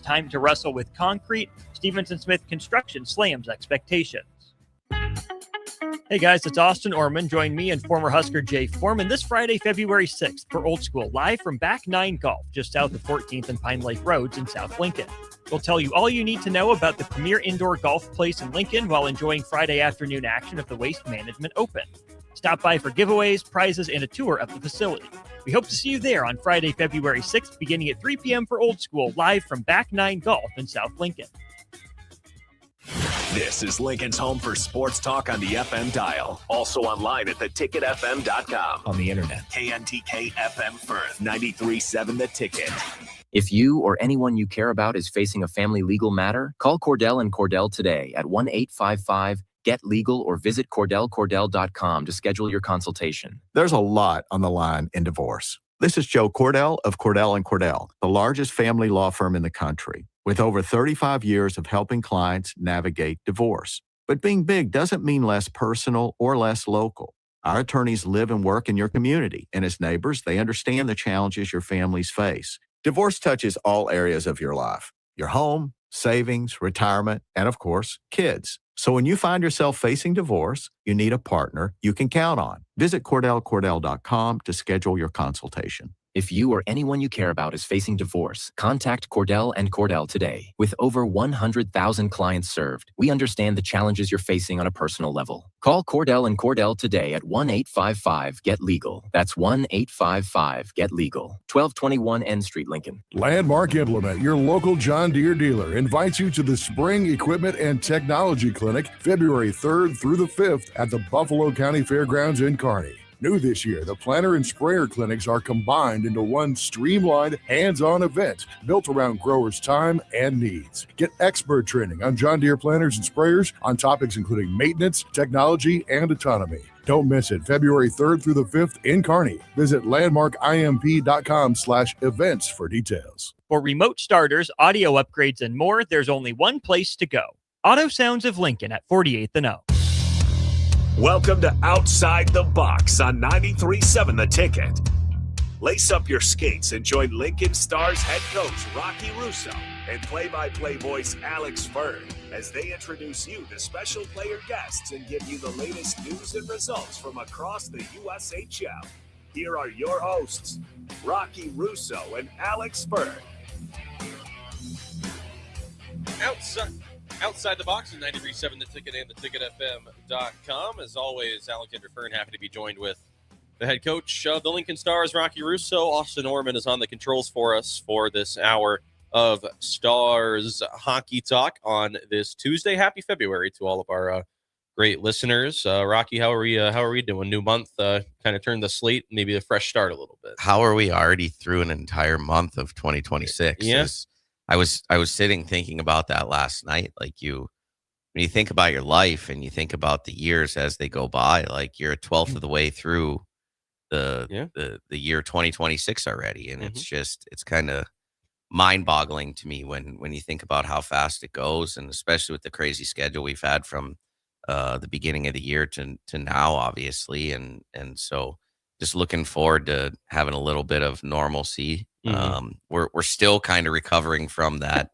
time to wrestle with concrete. Stevenson Smith Construction slams expectations. Hey guys, it's Austin Orman. Join me and former Husker Jay Foreman this Friday, February 6th for Old School, live from Back 9 Golf, just south of 14th and Pine Lake Roads in South Lincoln. We'll tell you all you need to know about the premier indoor golf place in Lincoln while enjoying Friday afternoon action of the Waste Management Open. Stop by for giveaways, prizes, and a tour of the facility. We hope to see you there on Friday, February 6th, beginning at 3 p.m. for Old School, live from Back 9 Golf in South Lincoln. This is Lincoln's home for sports talk on the FM dial. Also online at theticketfm.com. On the internet. KNTK FM Firth, 93.7 The Ticket. If you or anyone you care about is facing a family legal matter, call Cordell and Cordell today at 1-855-GET-LEGAL or visit CordellCordell.com to schedule your consultation. There's a lot on the line in divorce. This is Joe Cordell of Cordell & Cordell, the largest family law firm in the country, with over 35 years of helping clients navigate divorce. But being big doesn't mean less personal or less local. Our attorneys live and work in your community, and as neighbors, they understand the challenges your families face. Divorce touches all areas of your life: your home, savings, retirement, and of course, kids. So when you find yourself facing divorce, you need a partner you can count on. Visit CordellCordell.com to schedule your consultation. If you or anyone you care about is facing divorce, contact Cordell and Cordell today. With over 100,000 clients served, we understand the challenges you're facing on a personal level. Call Cordell and Cordell today at 1-855-GET-LEGAL. That's 1-855-GET-LEGAL. 1221 N Street, Lincoln. Landmark Implement, your local John Deere dealer, invites you to the Spring Equipment and Technology Clinic, February 3rd through the 5th at the Buffalo County Fairgrounds in Kearney. New this year, the planter and sprayer clinics are combined into one streamlined, hands-on event built around growers' time and needs. Get expert training on John Deere planters and sprayers on topics including maintenance, technology, and autonomy. Don't miss it, February 3rd through the 5th in Kearney. Visit landmarkimp.com/events for details. For remote starters, audio upgrades, and more, there's only one place to go. Auto Sounds of Lincoln at 48th and O. Welcome to Outside the Box on 93.7 The Ticket. Lace up your skates and join Lincoln Stars head coach Rocky Russo and play-by-play voice Alex Ferd as they introduce you to special player guests and give you the latest news and results from across the USHL. Here are your hosts, Rocky Russo and Alex Ferd. Outside the Box in 93.7 The Ticket and theticketfm.com. As always, Alexander Fern, happy to be joined with the head coach of the Lincoln Stars, Rocky Russo. Austin Orman is on the controls for us for this hour of Stars Hockey Talk on this Tuesday. Happy February to all of our great listeners. Rocky, how are we doing? New month, kind of turned the slate, maybe a fresh start a little bit. How are we already through an entire month of 2026? Yes. I was sitting thinking about that last night. Like when you think about your life and you think about the years as they go by, like you're a 12th of the way through the year 2026 already. And it's kind of mind boggling to me when you think about how fast it goes, and especially with the crazy schedule we've had from the beginning of the year to now, obviously. And so just looking forward to having a little bit of normalcy. We're still kind of recovering from that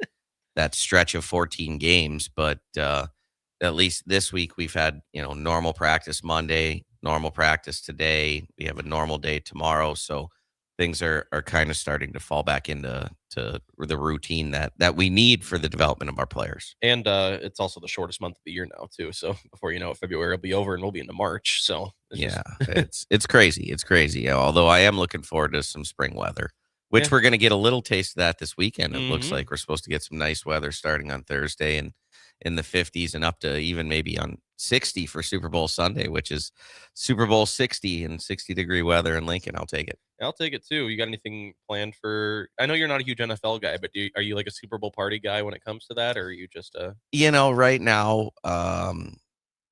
stretch of 14 games, but at least this week we've had normal practice Monday, normal practice today. We have a normal day tomorrow, so things are kind of starting to fall back into the routine that we need for the development of our players. And it's also the shortest month of the year now too. So before you know it, February will be over and we'll be into March. So it's crazy. It's crazy. Although I am looking forward to some spring weather, which we're going to get a little taste of that this weekend. It looks like we're supposed to get some nice weather starting on Thursday and in the 50s and up to even maybe on 60 for Super Bowl Sunday, which is Super Bowl 60 and 60-degree weather in Lincoln. I'll take it. I'll take it too. You got anything planned for? I know you're not a huge NFL guy, but are you like a Super Bowl party guy when it comes to that, or are you just right now,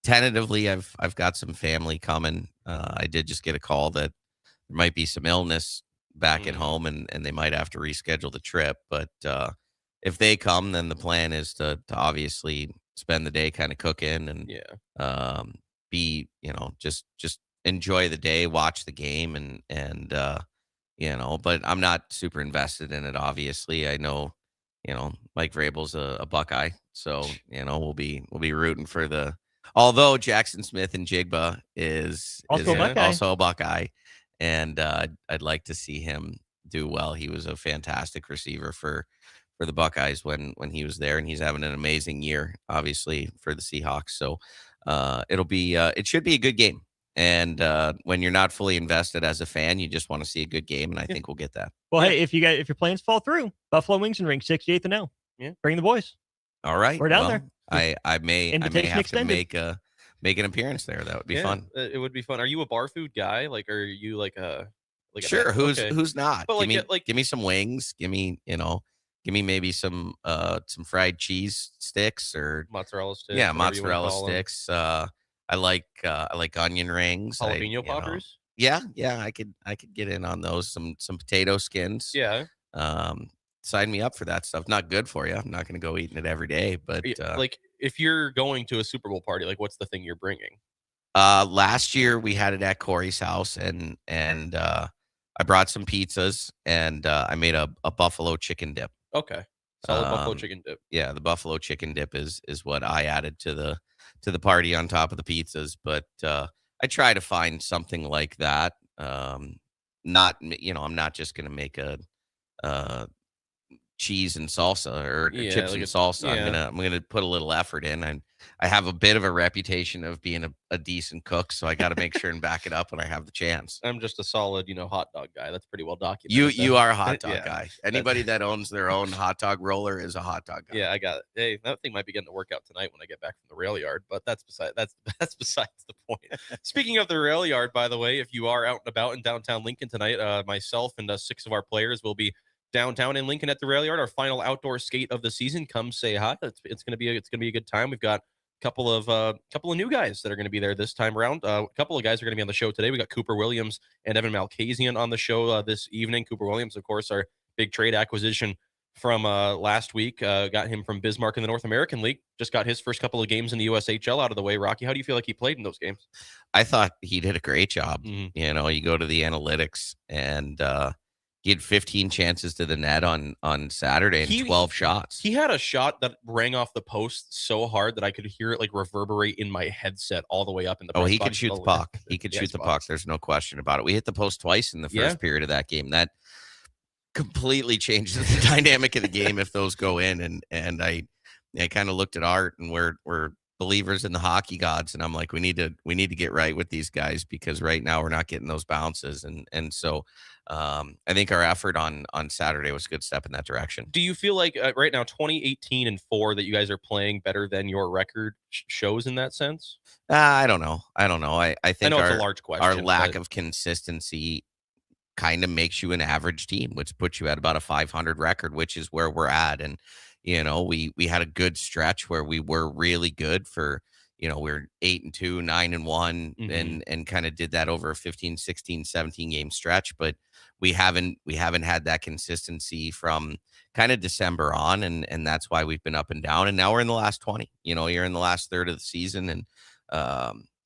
tentatively, I've got some family coming. I did just get a call that there might be some illness back at home, and they might have to reschedule the trip. But if they come, then the plan is to obviously spend the day kind of cooking and be just enjoy the day, watch the game, and but I'm not super invested in it. Obviously, I know Mike Vrabel's a Buckeye, so we'll be rooting for the. Although Jackson Smith and Jigba is Also a Buckeye. also a Buckeye, and I'd like to see him do well. He was a fantastic receiver for the Buckeyes when he was there, and he's having an amazing year, obviously, for the Seahawks. So it should be a good game. And when you're not fully invested as a fan, you just want to see a good game, and I think we'll get that. Well, hey, if your plans fall through, Buffalo Wings and Ring, 68th and L. Yeah, bring the boys. All right, we're down there. I may have extended. to make an appearance there. That would be fun. It would be fun. Are you a bar food guy? Like, are you like sure? Who's not? But give me some wings. Give me maybe some fried cheese sticks or mozzarella sticks. Yeah, mozzarella sticks. I like onion rings. Jalapeno poppers. Yeah, I could get in on those. Some potato skins. Yeah. Sign me up for that stuff. Not good for you. I'm not going to go eating it every day, but like if you're going to a Super Bowl party, like what's the thing you're bringing? Last year we had it at Corey's house, and I brought some pizzas, and I made a buffalo chicken dip. Okay. Solid buffalo chicken dip. Yeah, the buffalo chicken dip is what I added to the party on top of the pizzas, but I try to find something like that. Not I'm not just going to make a cheese and salsa or chips and salsa. Yeah. I'm gonna put a little effort in. I have a bit of a reputation of being a decent cook, so I got to make sure and back it up when I have the chance. I'm just a solid, hot dog guy. That's pretty well documented. You are a hot dog guy. Anybody that owns their own hot dog roller is a hot dog guy. Yeah, I got it. Hey, that thing might be getting to work out tonight when I get back from the rail yard, but that's besides the point. Speaking of the rail yard, by the way, if you are out and about in downtown Lincoln tonight, myself and 6 of our players will be downtown in Lincoln at the rail yard. Our final outdoor skate of the season. Come say hi. It's gonna be a good time. We've got a couple of new guys that are going to be there this time around. A couple of guys are going to be on the show today. We got Cooper Williams and Evan Malkasian on the show this evening. Cooper Williams, of course, our big trade acquisition from last week. Got him from Bismarck in the North American League. Just got his first couple of games in the USHL out of the way. Rocky, how do you feel like he played in those games? I thought he did a great job. Mm-hmm. You go to the analytics, and he had 15 chances to the net on Saturday and 12 shots. He had a shot that rang off the post so hard that I could hear it like reverberate in my headset all the way up in the. Oh, he could shoot the puck. He could shoot the puck. There's no question about it. We hit the post twice in the first period of that game. That completely changes the dynamic of the game if those go in. And I kind of looked at Art, and we're believers in the hockey gods, and I'm like, we need to get right with these guys, because right now we're not getting those bounces, and so I think our effort on Saturday was a good step in that direction. Do you feel like right now 20-18-4 that you guys are playing better than your record shows in that sense? I don't know. I think it's a large question. Our lack of consistency kind of makes you an average team, which puts you at about a 500 record, which is where we're at. And we had a good stretch where we were really good for, we're 8-2, 9-1, mm-hmm. and kind of did that over a 15, 16, 17 game stretch. But we haven't had that consistency from kind of December on. And that's why we've been up and down. And now we're in the last 20, you're in the last third of the season. And,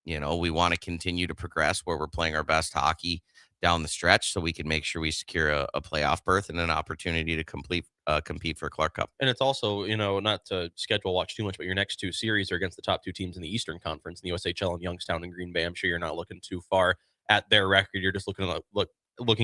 we want to continue to progress where we're playing our best hockey down the stretch, so we can make sure we secure a playoff berth and an opportunity to compete for Clark Cup. And it's also, not to schedule watch too much, but your next 2 series are against the top 2 teams in the Eastern Conference, in the USHL, and Youngstown and Green Bay. I'm sure you're not looking too far at their record. You're just looking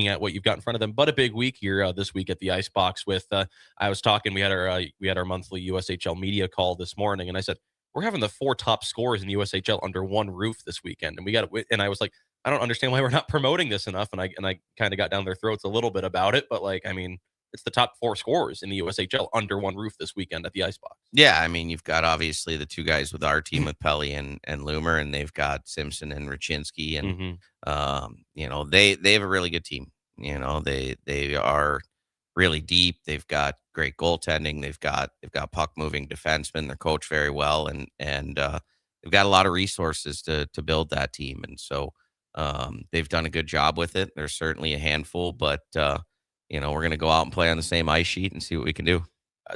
at what you've got in front of them. But a big week here this week at the Icebox with I was talking. We had our monthly USHL media call this morning, and I said, we're having the 4 top scorers in the USHL under one roof this weekend, and I was like, I don't understand why we're not promoting this enough. And I kind of got down their throats a little bit about it, but it's the top 4 scorers in the USHL under one roof this weekend at the Icebox. Yeah, you've got obviously the 2 guys with our team with Pelly and Loomer, and they've got Simpson and Raczynski, and mm-hmm. They have a really good team. They are really deep. They've got great goaltending. They've got puck moving defensemen. They're coached very well, and they've got a lot of resources to build that team. And so they've done a good job with it. There's certainly a handful, but we're going to go out and play on the same ice sheet and see what we can do.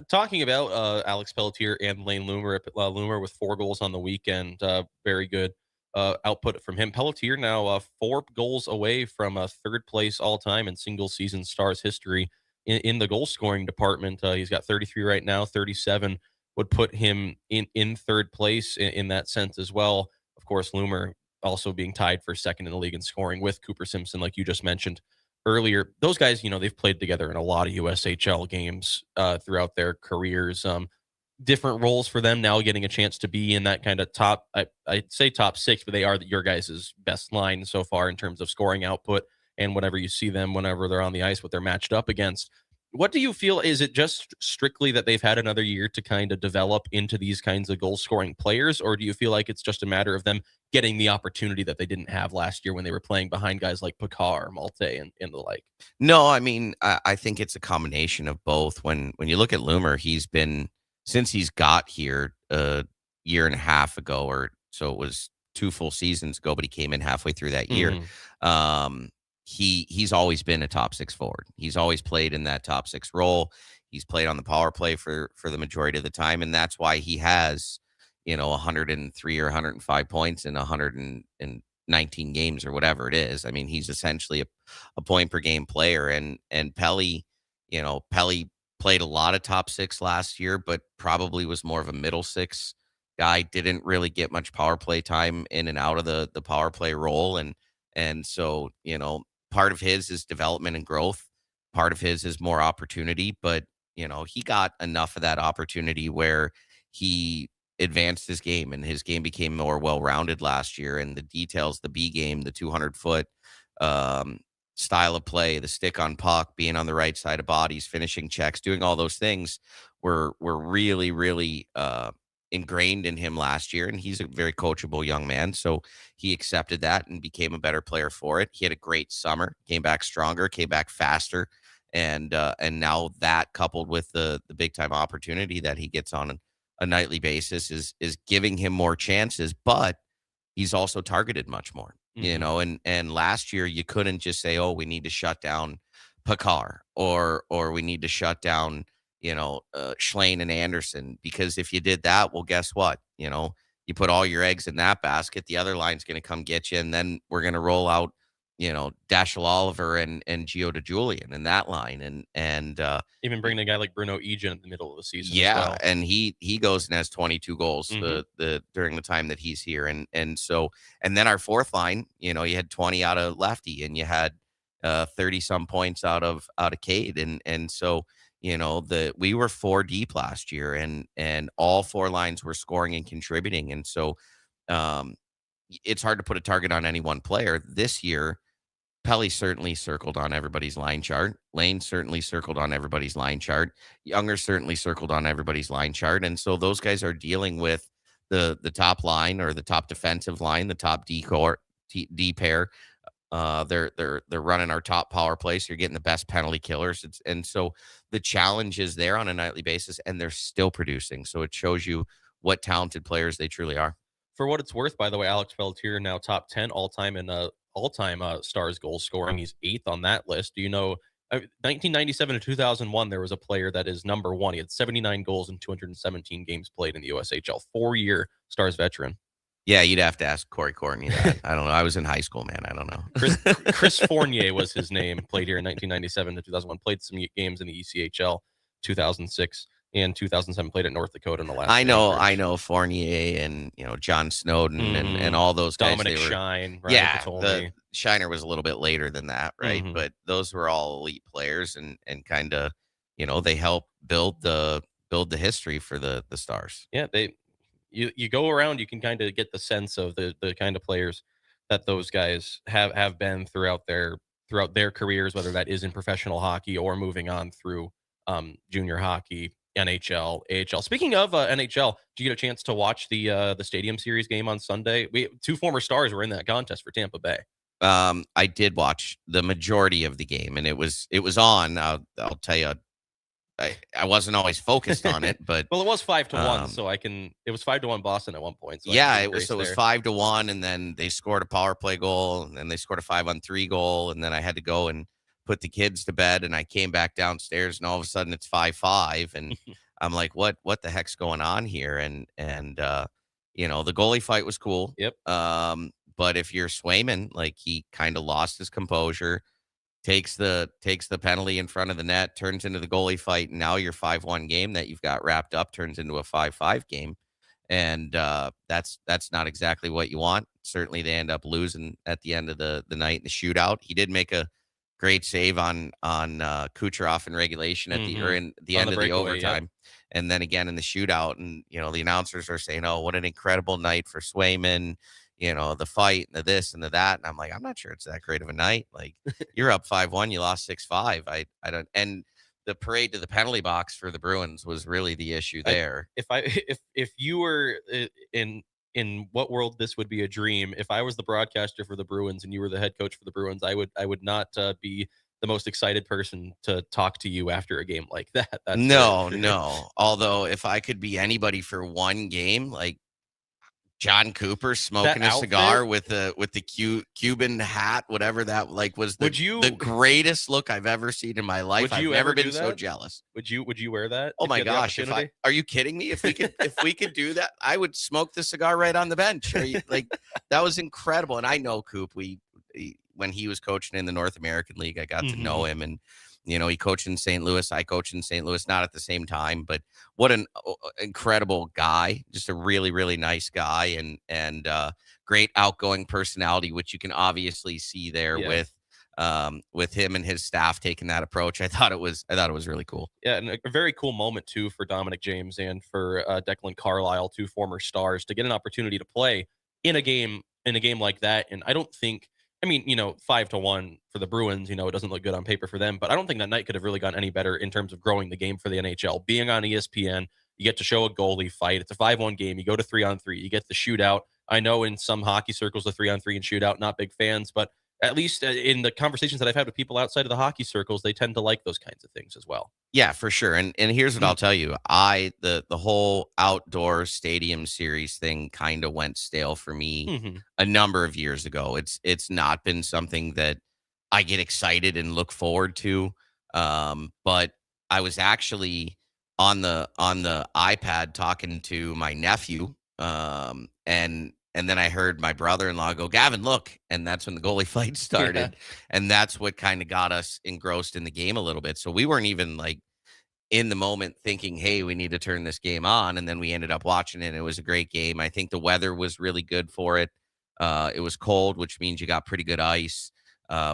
Talking about Alex Pelletier and Lane Loomer, Loomer with 4 goals on the weekend, very good output from him. Pelletier now 4 goals away from 3rd place all time in single season Stars history. in the goal scoring department. He's got 33 right now. 37 would put him in third place in that sense as well. Of course, Loomer also being tied for second in the league in scoring with Cooper Simpson, like you just mentioned earlier. Those guys, they've played together in a lot of USHL games throughout their careers. Different roles for them now, getting a chance to be in that kind of top, I'd say top six, but they are your guys' best line so far in terms of scoring output and whenever you see them, whenever they're on the ice, what they're matched up against. What do you feel? Is it just strictly that they've had another year to kind of develop into these kinds of goal scoring players, or do you feel like it's just a matter of them getting the opportunity that they didn't have last year when they were playing behind guys like Pekar, Malte, and the like? No, I mean, I think it's a combination of both. When you look at Loomer, he's been, since he's got here a year and a half ago, or so it was 2 full seasons ago, but he came in halfway through that year. He's always been a top 6 forward. He's always played in that top 6 role. He's played on the power play for the majority of the time, and that's why he has 103 or 105 points in 119 games or whatever it is. I mean, he's essentially a point per game player, and Pelly, Pelly played a lot of top 6 last year, but probably was more of a middle 6 guy. Didn't really get much power play time in and out of the power play role, and so part of his is development and growth. Part of his is more opportunity, but he got enough of that opportunity where he advanced his game, and his game became more well-rounded last year. And the details, the B game, the 200-foot style of play, the stick on puck, being on the right side of bodies, finishing checks, doing all those things were really, really ingrained in him last year. And he's a very coachable young man, so he accepted that and became a better player for it. He had a great summer, came back stronger, came back faster, and now that, coupled with the big time opportunity that he gets on a nightly basis, is giving him more chances. But he's also targeted much more. And last year you couldn't just say, oh, we need to shut down Pekar, or we need to shut down Schlein and Anderson, because if you did that, well, guess what? You put all your eggs in that basket, the other line's going to come get you, and then we're going to roll out Dashiell Oliver and Gio DeJulian in that line, and even bringing a guy like Bruno Egan in the middle of the season. Yeah, as well. and he goes and has 22 goals during the time that he's here, and then our fourth line, you had 20 out of Lefty, and you had 30 some points out of Cade, and so we were 4 deep last year, and all 4 lines were scoring and contributing, and so it's hard to put a target on any one player. This year, Pelly certainly circled on everybody's line chart. Lane certainly circled on everybody's line chart. Younger certainly circled on everybody's line chart. And so those guys are dealing with the top line, or the top defensive line, the top D pair. They're running our top power play, so you're getting the best penalty killers. And so the challenge is there on a nightly basis, and they're still producing. So it shows you what talented players they truly are. For what it's worth, by the way, Alex Pelletier now top 10 all-time in all-time Stars goal scoring. He's 8th on that list. Do you know, 1997 to 2001, there was a player that is number 1. He had 79 goals in 217 games played in the USHL. 4-year Stars veteran. Yeah, you'd have to ask Corey Courtney that. I don't know. I was in high school, man. I don't know. Chris Fournier was his name. Played here in 1997 to 2001. Played some games in the ECHL 2006. And 2007 played at North Dakota in the last. I know Fournier and John Snowden and all those guys. Dominic Shine. Ryan Yeah, Patoli. Shiner was a little bit later than that, right? Mhm. But those were all elite players, and kind of they helped build the history for the Stars. Yeah, you go around, you can kind of get the sense of the kind of players that those guys have been throughout their careers, whether that is in professional hockey or moving on through junior hockey, NHL, AHL. Speaking of NHL, did you get a chance to watch the Stadium Series game on Sunday? 2 former Stars were in that contest for Tampa Bay. I did watch the majority of the game, and it was on. I'll tell you, I wasn't always focused on it, but well, it was 5-1, so it was 5-1 Boston at one point. So yeah, it was 5-1, and then they scored a power play goal, and then they scored a 5-on-3 goal, and then I had to go and put the kids to bed, and I came back downstairs, and all of a sudden it's 5-5, and I'm like, what the heck's going on here? And the goalie fight was cool. Yep. But if you're Swayman, like, he kind of lost his composure, takes the penalty in front of the net, turns into the goalie fight, and now your 5-1 game that you've got wrapped up turns into a 5-5 game. And that's not exactly what you want. Certainly they end up losing at the end of the night in the shootout. He did make a great save on Kucherov in regulation at the end of the overtime. Yep. And then again in the shootout. And, the announcers are saying, oh, what an incredible night for Swayman, the fight and the this and the that. And I'm like, I'm not sure it's that great of a night. Like, you're up 5-1, you lost 6-5. I don't. And the parade to the penalty box for the Bruins was really the issue there. If you were in what world this would be a dream, if I was the broadcaster for the Bruins and you were the head coach for the Bruins, I would not be the most excited person to talk to you after a game like that. No. Although if I could be anybody for one game, like John Cooper smoking a cigar with the Cuban hat, whatever that was the greatest look I've ever seen in my life. I've never been so jealous. Would you wear that? Oh my gosh! Are you kidding me? If we could do that, I would smoke the cigar right on the bench. That was incredible. And I know Coop. When he was coaching in the North American League, I got to know him, and he coached in St. Louis. I coached in St. Louis, not at the same time, but what an incredible guy. Just a really, really nice guy and great outgoing personality, which you can obviously see there with him and his staff taking that approach. I thought it was really cool. Yeah. And a very cool moment too, for Dominic James and for Declan Carlisle, two former Stars, to get an opportunity to play in a game like that. And I don't think, 5-1 for the Bruins, it doesn't look good on paper for them, but I don't think that night could have really gone any better in terms of growing the game for the NHL. Being on ESPN, you get to show a goalie fight. It's a 5-1 game. You go to 3-on-3. You get the shootout. I know in some hockey circles, the 3-on-3 and shootout, not big fans, but at least in the conversations that I've had with people outside of the hockey circles, they tend to like those kinds of things as well. Yeah, for sure. And here's what I'll tell you. The whole outdoor stadium series thing kind of went stale for me a number of years ago. It's not been something that I get excited and look forward to. But I was actually on the iPad talking to my nephew, and then I heard my brother-in-law go, Gavin, look. And that's when the goalie fight started. Yeah. And that's what kind of got us engrossed in the game a little bit. So we weren't even in the moment thinking, hey, we need to turn this game on. And then we ended up watching it. And it was a great game. I think the weather was really good for it. It was cold, which means you got pretty good ice.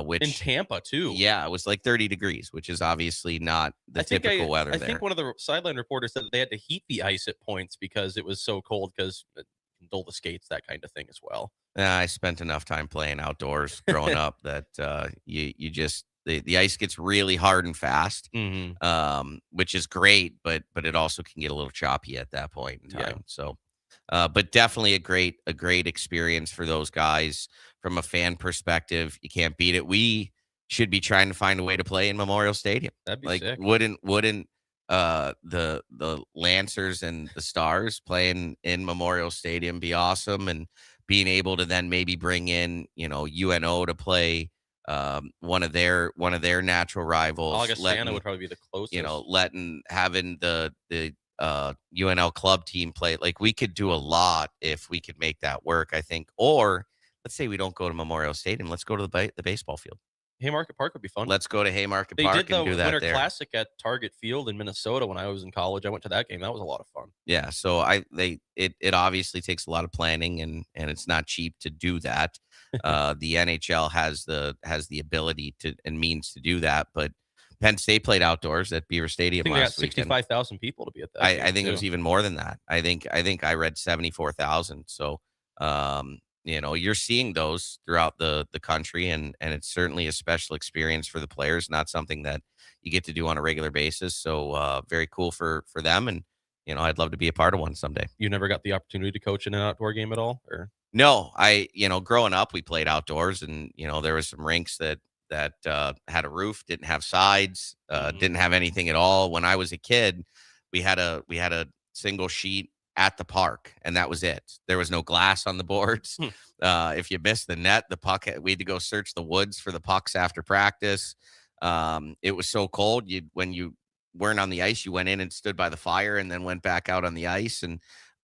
Which in Tampa too. Yeah, it was 30 degrees, which is obviously not the typical weather there. I think one of the sideline reporters said that they had to heat the ice at points because it was so cold, because dull the skates, that kind of thing as well. I spent enough time playing outdoors growing up that you just the ice gets really hard and fast, which is great, but it also can get a little choppy at that point in time. Yeah. So, but definitely a great experience for those guys from a fan perspective. You can't beat it. We should be trying to find a way to play in Memorial Stadium. That'd be sick. Wouldn't the Lancers and the Stars playing in Memorial Stadium be awesome? And being able to then maybe bring in UNO to play one of their natural rivals. Augustana would probably be the closest. Having the UNL club team play. We could do a lot if we could make that work, I think. Or let's say we don't go to Memorial Stadium, let's go to the baseball field. Haymarket Park would be fun. Let's go to Haymarket Park and do that there. They did the Winter Classic at Target Field in Minnesota when I was in college. I went to that game. That was a lot of fun. Yeah, so it obviously takes a lot of planning, and it's not cheap to do that. The NHL has the ability to and means to do that, but Penn State played outdoors at Beaver Stadium last weekend. 65,000 people to be at that. I think it was even more than that. I think I read 74,000. So you're seeing those throughout the country, and it's certainly a special experience for the players, not something that you get to do on a regular basis. So very cool for them. And, I'd love to be a part of one someday. You never got the opportunity to coach in an outdoor game at all? Or no, growing up, we played outdoors, and, there was some rinks that had a roof, didn't have sides, didn't have anything at all. When I was a kid, we had a single sheet at the park, and that was it. There was no glass on the boards. If you missed the net, the puck, we had to go search the woods for the pucks after practice. It was so cold. When you weren't on the ice, you went in and stood by the fire and then went back out on the ice.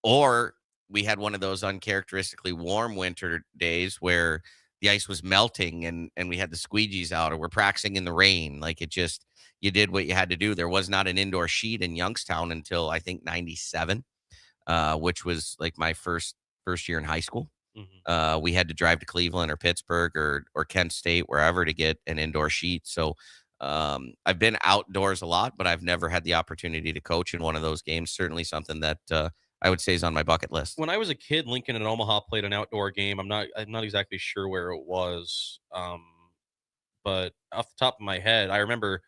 Or we had one of those uncharacteristically warm winter days where the ice was melting and we had the squeegees out, or we're practicing in the rain. Like, it just, you did what you had to do. There was not an indoor sheet in Youngstown until I think 97, which was like my first year in high school. We had to drive to Cleveland or Pittsburgh or Kent State, wherever, to get an indoor sheet. So I've been outdoors a lot, but I've never had the opportunity to coach in one of those games. Certainly something that I would say is on my bucket list. When I was a kid, Lincoln and Omaha played an outdoor game. I'm not exactly sure where it was, but off the top of my head, I remember.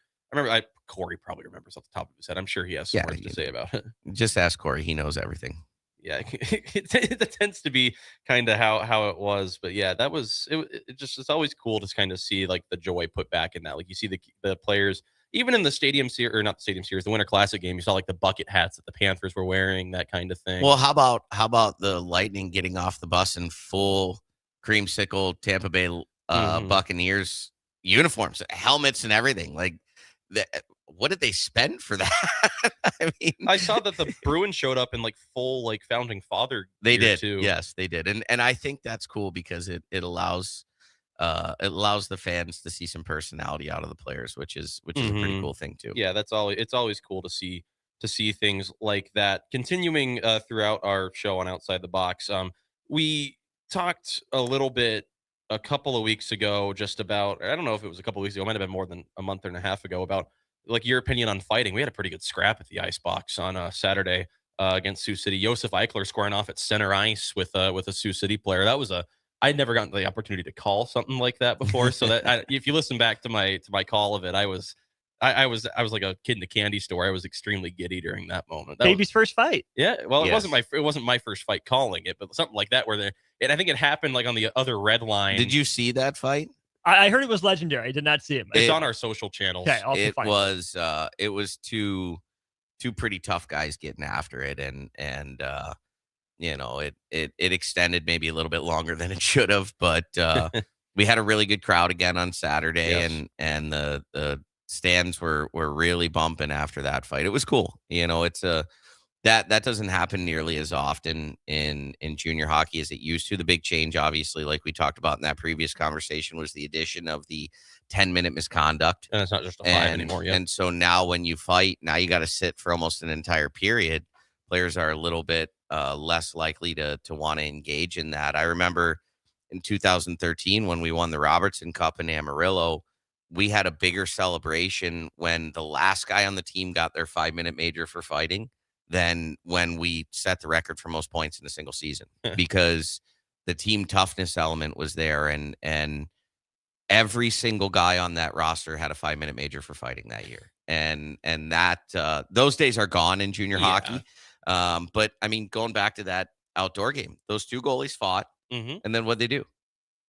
Corey probably remembers off the top of his head. I'm sure he has some words to say about it. Just ask Corey; he knows everything. Yeah, it tends to be kind of how it was, but yeah, that was it. It's always cool to kind of see like the joy put back in that. Like, you see the players. Even in the Stadium Series, or not the Stadium Series, the Winter Classic game, you saw like the bucket hats that the Panthers were wearing, that kind of thing. Well, how about the Lightning getting off the bus in full creamsicle Tampa Bay Buccaneers uniforms, helmets, and everything? Like, what did they spend for that? I mean, I saw that the Bruins showed up in like full like founding father. They did too. Yes, they did, and I think that's cool because it allows the fans to see some personality out of the players, which is a pretty cool thing too. Yeah, it's always cool to see things like that. Continuing throughout our show on Outside the Box, we talked a little bit a couple of weeks ago just about, I don't know if it was a couple of weeks ago, it might have been more than a month and a half ago, about like your opinion on fighting. We had a pretty good scrap at the Ice Box on Saturday against Sioux City. Josef Eichler squaring off at center ice with a Sioux City player. That was I'd never gotten the opportunity to call something like that before. So that if you listen back to my call of it, I was like a kid in a candy store. I was extremely giddy during that moment. Baby's first fight. Yeah, well, Yes. it wasn't my first fight calling it, but something like that where I think it happened like on the other red line. Did you see that fight? I heard it was legendary. I did not see it. It's on our social channels. Okay, it was two pretty tough guys getting after it, and it extended maybe a little bit longer than it should have, but we had a really good crowd again on Saturday. Yes. and the stands were really bumping after that fight. It was cool. It's that doesn't happen nearly as often in junior hockey as it used to. The big change, obviously, like we talked about in that previous conversation, was the addition of the 10-minute misconduct. And it's not just a 5 anymore. Yeah. And so now when you fight, now you got to sit for almost an entire period. Players are a little bit less likely to want to engage in that. I remember in 2013 when we won the Robertson Cup in Amarillo, we had a bigger celebration when the last guy on the team got their 5-minute major for fighting than when we set the record for most points in a single season, because the team toughness element was there, and every single guy on that roster had a 5-minute major for fighting that year. And that those days are gone in junior hockey. But I mean, going back to that outdoor game, those two goalies fought, and then what'd they do?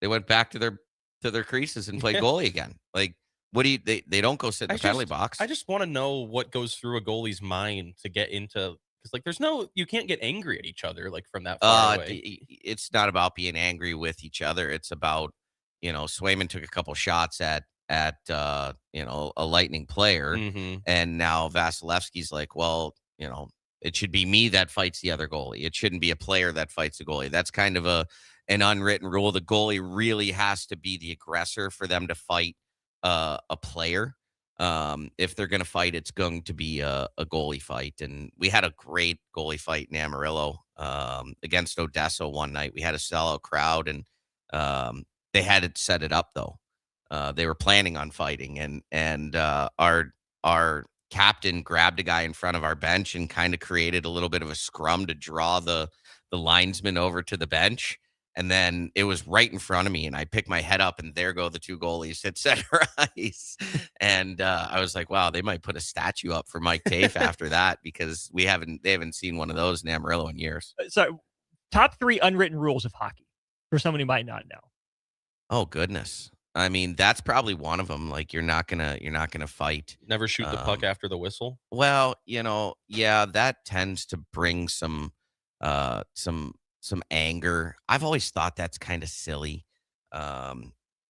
They went back to their creases and played goalie again. Like, what do you? They don't go sit in the penalty box. I just want to know what goes through a goalie's mind to get into, because like you can't get angry at each other like from that far away. It's not about being angry with each other. It's about, Swayman took a couple shots at a Lightning player, and now Vasilevsky's like, well, it should be me that fights the other goalie. It shouldn't be a player that fights the goalie. That's kind of an unwritten rule. The goalie really has to be the aggressor for them to fight a player. If they're going to fight, it's going to be a goalie fight. And we had a great goalie fight in Amarillo against Odessa one night. We had a sellout crowd, and they had it set it up though. They were planning on fighting, and our captain grabbed a guy in front of our bench and kind of created a little bit of a scrum to draw the linesman over to the bench. And then it was right in front of me, and I picked my head up, and there go the two goalies at center ice. And I was like, wow, they might put a statue up for Mike Tafe after that, because they haven't seen one of those in Amarillo in years. So, top 3 unwritten rules of hockey for somebody who might not know. Oh goodness. I mean, that's probably one of them. Like, you're not gonna fight. Never shoot the puck after the whistle. Well, yeah, that tends to bring some anger. I've always thought that's kind of silly,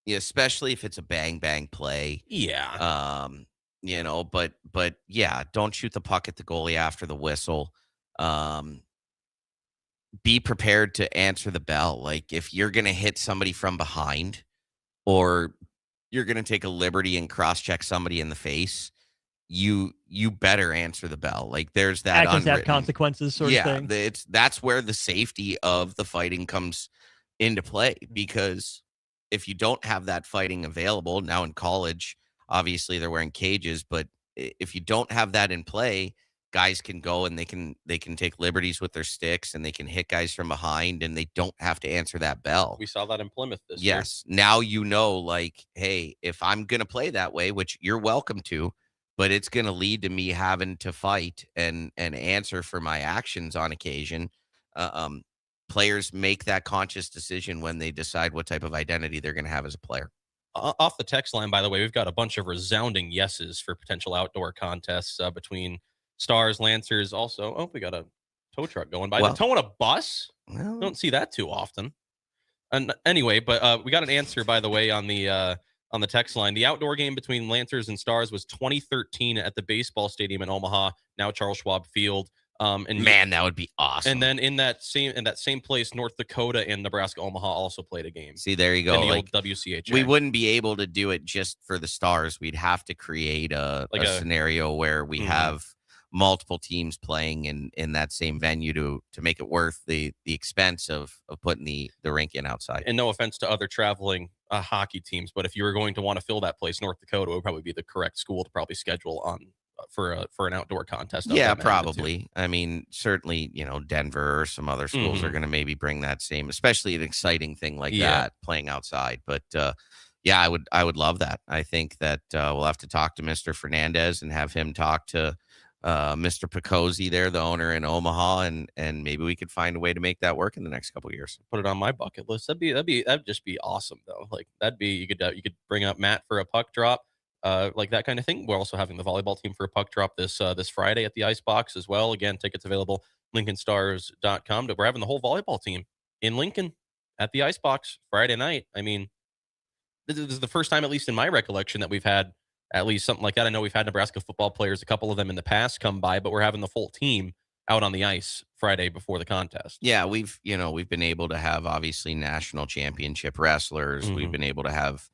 especially if it's a bang bang play. Yeah. But yeah, don't shoot the puck at the goalie after the whistle. Be prepared to answer the bell. Like, if you're gonna hit somebody from behind, or you're going to take a liberty and cross-check somebody in the face, you better answer the bell. Like there's that actions have unwritten consequences sort of thing. That's where the safety of the fighting comes into play, because if you don't have that fighting available now in college, obviously they're wearing cages, but if you don't have that in play, guys can go and they can take liberties with their sticks and they can hit guys from behind and they don't have to answer that bell. We saw that in Plymouth this year. Yes. Now, like, hey, if I'm going to play that way, which you're welcome to, but it's going to lead to me having to fight and answer for my actions on occasion. Players make that conscious decision when they decide what type of identity they're going to have as a player. Off the text line, by the way, we've got a bunch of resounding yeses for potential outdoor contests between Stars, Lancers. Also, we got a tow truck going by. They're towing a bus? Well, Don't see that too often. And anyway, but we got an answer, by the way, on the text line. The outdoor game between Lancers and Stars was 2013 at the baseball stadium in Omaha, now Charles Schwab Field. And man, that would be awesome. And then in that same place, North Dakota and Nebraska Omaha also played a game. See, there you go. In the old WCHA. We wouldn't be able to do it just for the Stars. We'd have to create a scenario where we have multiple teams playing in that same venue to make it worth the expense of putting the rink in outside. And no offense to other traveling hockey teams, but if you were going to want to fill that place, North Dakota would probably be the correct school to probably schedule on for an outdoor contest. Yeah, probably. I mean, certainly, Denver or some other schools are going to maybe bring that same, especially an exciting thing like that, playing outside. But I would love that. I think that we'll have to talk to Mr. Fernandez and have him talk to Mr. Picozzi there, the owner in Omaha, and maybe we could find a way to make that work in the next couple of years. Put it on my bucket list. That'd just be awesome though. Like you could bring up Matt for a puck drop. Like that kind of thing. We're also having the volleyball team for a puck drop this Friday at the Icebox as well. Again, tickets available LincolnStars.com. We're having the whole volleyball team in Lincoln at the Icebox Friday night. I mean, this is the first time, at least in my recollection, that we've had at least something like that. I know we've had Nebraska football players, a couple of them in the past, come by, but we're having the full team out on the ice Friday before the contest. Yeah, we've been able to have obviously national championship wrestlers. We've been able to have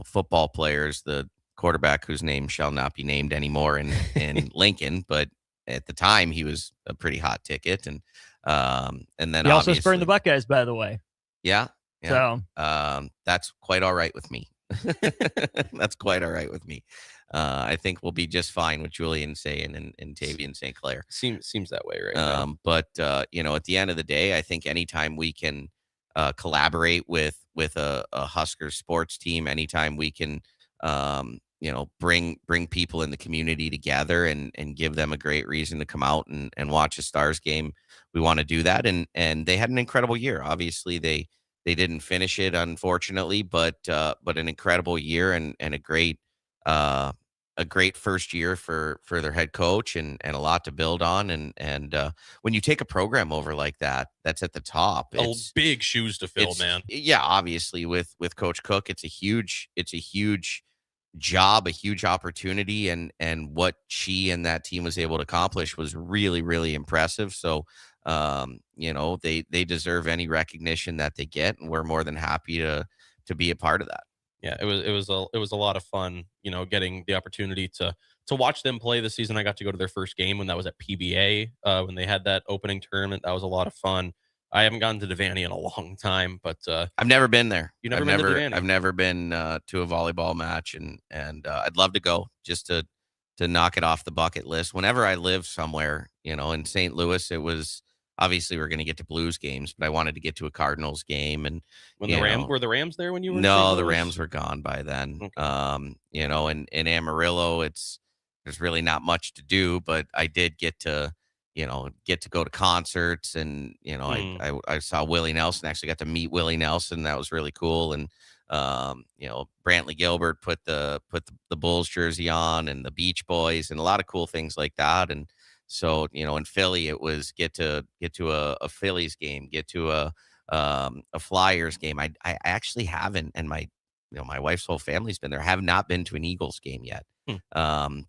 football players. The quarterback whose name shall not be named anymore in Lincoln, but at the time he was a pretty hot ticket, and then he also spurned the Buckeyes, by the way. Yeah. So that's quite all right with me. That's quite all right with me. I think we'll be just fine with Julian saying and Tavian St. Clair. Seems that way right now. But at the end of the day, I think anytime we can collaborate with a Husker sports team, anytime we can bring people in the community together and give them a great reason to come out and watch a Stars game, we want to do that. And they had an incredible year. Obviously they didn't finish it, unfortunately, but an incredible year and a great first year for their head coach and a lot to build on. And when you take a program over like that, that's at the top. It's big shoes to fill, man. Yeah, obviously with Coach Cook, it's a huge job, a huge opportunity, and what she and that team was able to accomplish was really, really impressive. So they deserve any recognition that they get, and we're more than happy to be a part of that. Yeah, it was a lot of fun, getting the opportunity to watch them play this season. I got to go to their first game when that was at PBA, when they had that opening tournament. That was a lot of fun. I haven't gotten to Devaney in a long time, but I've never been there. I've never been to a volleyball match, and I'd love to go just to knock it off the bucket list. Whenever I lived somewhere, in St. Louis, it was obviously we're going to get to Blues games, but I wanted to get to a Cardinals game. And when were the Rams there when you were? No, the Rams were gone by then. Okay. In Amarillo, there's really not much to do, but I did get to go to concerts, and I saw Willie Nelson. Actually got to meet Willie Nelson. That was really cool. And Brantley Gilbert put the Bulls jersey on, and the Beach Boys, and a lot of cool things like that. And so in Philly, it was get to a Phillies game, get to a Flyers game. I actually haven't, and my wife's whole family's been there. Have not been to an Eagles game yet.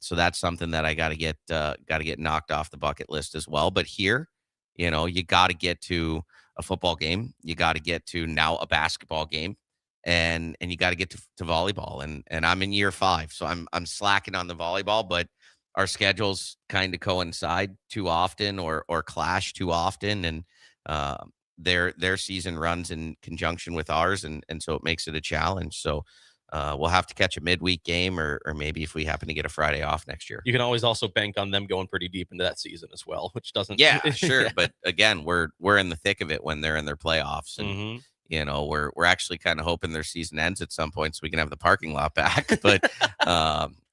So that's something that I got to get knocked off the bucket list as well. But here, you got to get to a football game. You got to get to now a basketball game. and you got to get to volleyball. And I'm in year 5, so I'm slacking on the volleyball, but our schedules kind of coincide too often or clash too often, and their season runs in conjunction with ours, and so it makes it a challenge. So we'll have to catch a midweek game, or maybe if we happen to get a Friday off next year. You can always also bank on them going pretty deep into that season as well, which doesn't. Yeah, sure. Yeah. But again, we're in the thick of it when they're in their playoffs, and we're actually kind of hoping their season ends at some point so we can have the parking lot back. But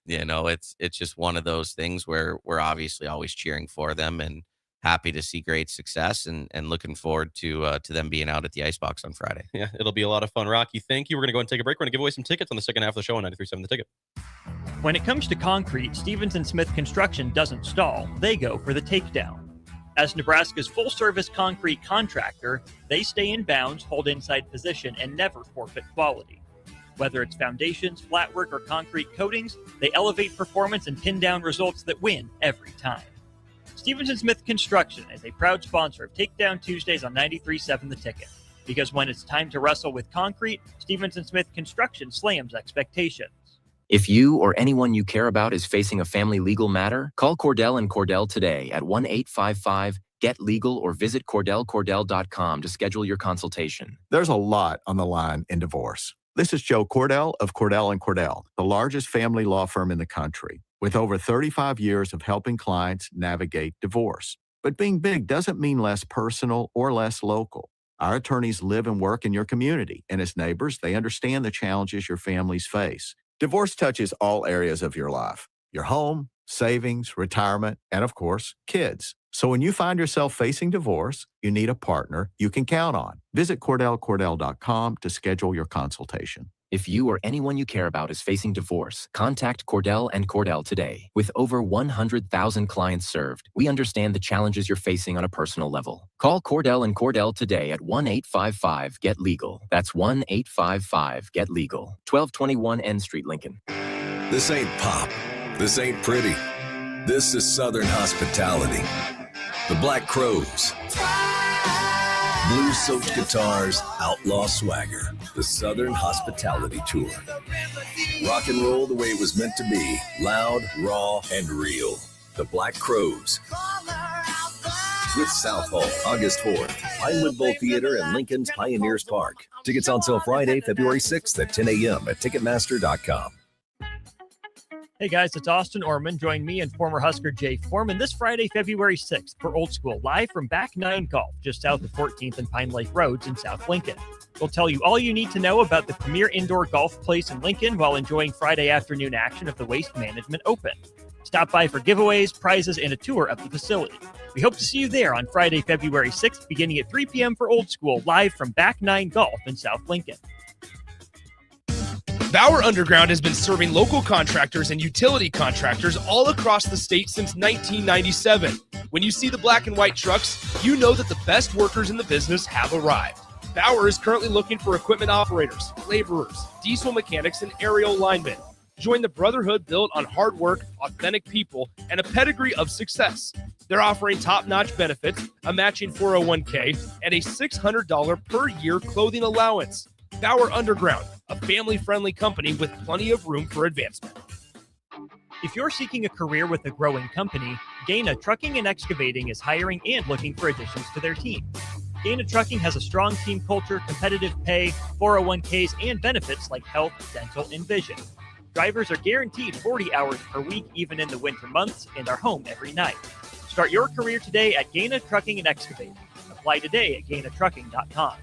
it's just one of those things where we're obviously always cheering for them and happy to see great success, and looking forward to them being out at the Icebox on Friday. Yeah, it'll be a lot of fun. Rocky, thank you. We're going to go and take a break. We're going to give away some tickets on the second half of the show on 93.7 The Ticket. When it comes to concrete, Stevenson Smith Construction doesn't stall. They go for the takedown. As Nebraska's full-service concrete contractor, they stay in bounds, hold inside position, and never forfeit quality. Whether it's foundations, flatwork, or concrete coatings, they elevate performance and pin down results that win every time. Stevenson Smith Construction is a proud sponsor of Takedown Tuesdays on 93.7 The Ticket. Because when it's time to wrestle with concrete, Stevenson Smith Construction slams expectations. If you or anyone you care about is facing a family legal matter, call Cordell and Cordell today at 1-855-GET-LEGAL or visit CordellCordell.com to schedule your consultation. There's a lot on the line in divorce. This is Joe Cordell of Cordell & Cordell, the largest family law firm in the country, with over 35 years of helping clients navigate divorce. But being big doesn't mean less personal or less local. Our attorneys live and work in your community, and as neighbors, they understand the challenges your families face. Divorce touches all areas of your life: your home, savings, retirement, and of course, kids. So when you find yourself facing divorce, you need a partner you can count on. Visit CordellCordell.com to schedule your consultation. If you or anyone you care about is facing divorce, contact Cordell and Cordell today. With over 100,000 clients served, we understand the challenges you're facing on a personal level. Call Cordell and Cordell today at 1-855-GET-LEGAL. That's 1-855-GET-LEGAL. 1221 N Street, Lincoln. This ain't pop. This ain't pretty. This is Southern hospitality. The Black Crowes. Blues-soaked guitars, outlaw swagger. The Southern Hospitality Tour. Rock and roll the way it was meant to be. Loud, raw, and real. The Black Crowes. With South Hall, August 4th. Pinewood Bowl Theater and Lincoln's Pioneers Park. Tickets on sale Friday, February 6th at 10 a.m. at Ticketmaster.com. Hey guys, it's Austin Orman. Join me and former Husker Jay Foreman this Friday, February 6th for Old School, live from Back 9 Golf, just south of 14th and Pine Lake Roads in South Lincoln. We'll tell you all you need to know about the premier indoor golf place in Lincoln while enjoying Friday afternoon action of the Waste Management Open. Stop by for giveaways, prizes, and a tour of the facility. We hope to see you there on Friday, February 6th, beginning at 3 p.m. for Old School, live from Back 9 Golf in South Lincoln. Bauer Underground has been serving local contractors and utility contractors all across the state since 1997. When you see the black and white trucks, you know that the best workers in the business have arrived. Bauer is currently looking for equipment operators, laborers, diesel mechanics, and aerial linemen. Join the brotherhood built on hard work, authentic people, and a pedigree of success. They're offering top-notch benefits, a matching 401k, and a $600 per year clothing allowance. Bauer Underground, a family-friendly company with plenty of room for advancement. If you're seeking a career with a growing company, Gaina Trucking and Excavating is hiring and looking for additions to their team. Gaina Trucking has a strong team culture, competitive pay, 401ks, and benefits like health, dental, and vision. Drivers are guaranteed 40 hours per week, even in the winter months, and are home every night. Start your career today at Gaina Trucking and Excavating. Apply today at GainaTrucking.com.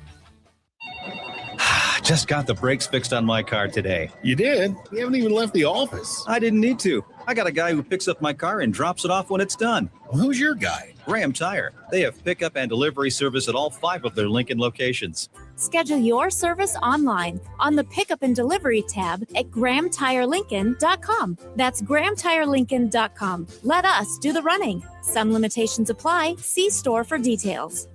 Just got the brakes fixed on my car today. You did? You haven't even left the office. I didn't need to. I got a guy who picks up my car and drops it off when it's done. Well, who's your guy? Graham Tire. They have pickup and delivery service at all 5 of their Lincoln locations. Schedule your service online on the Pickup and Delivery tab at GrahamTireLincoln.com. That's GrahamTireLincoln.com. Let us do the running. Some limitations apply. See store for details.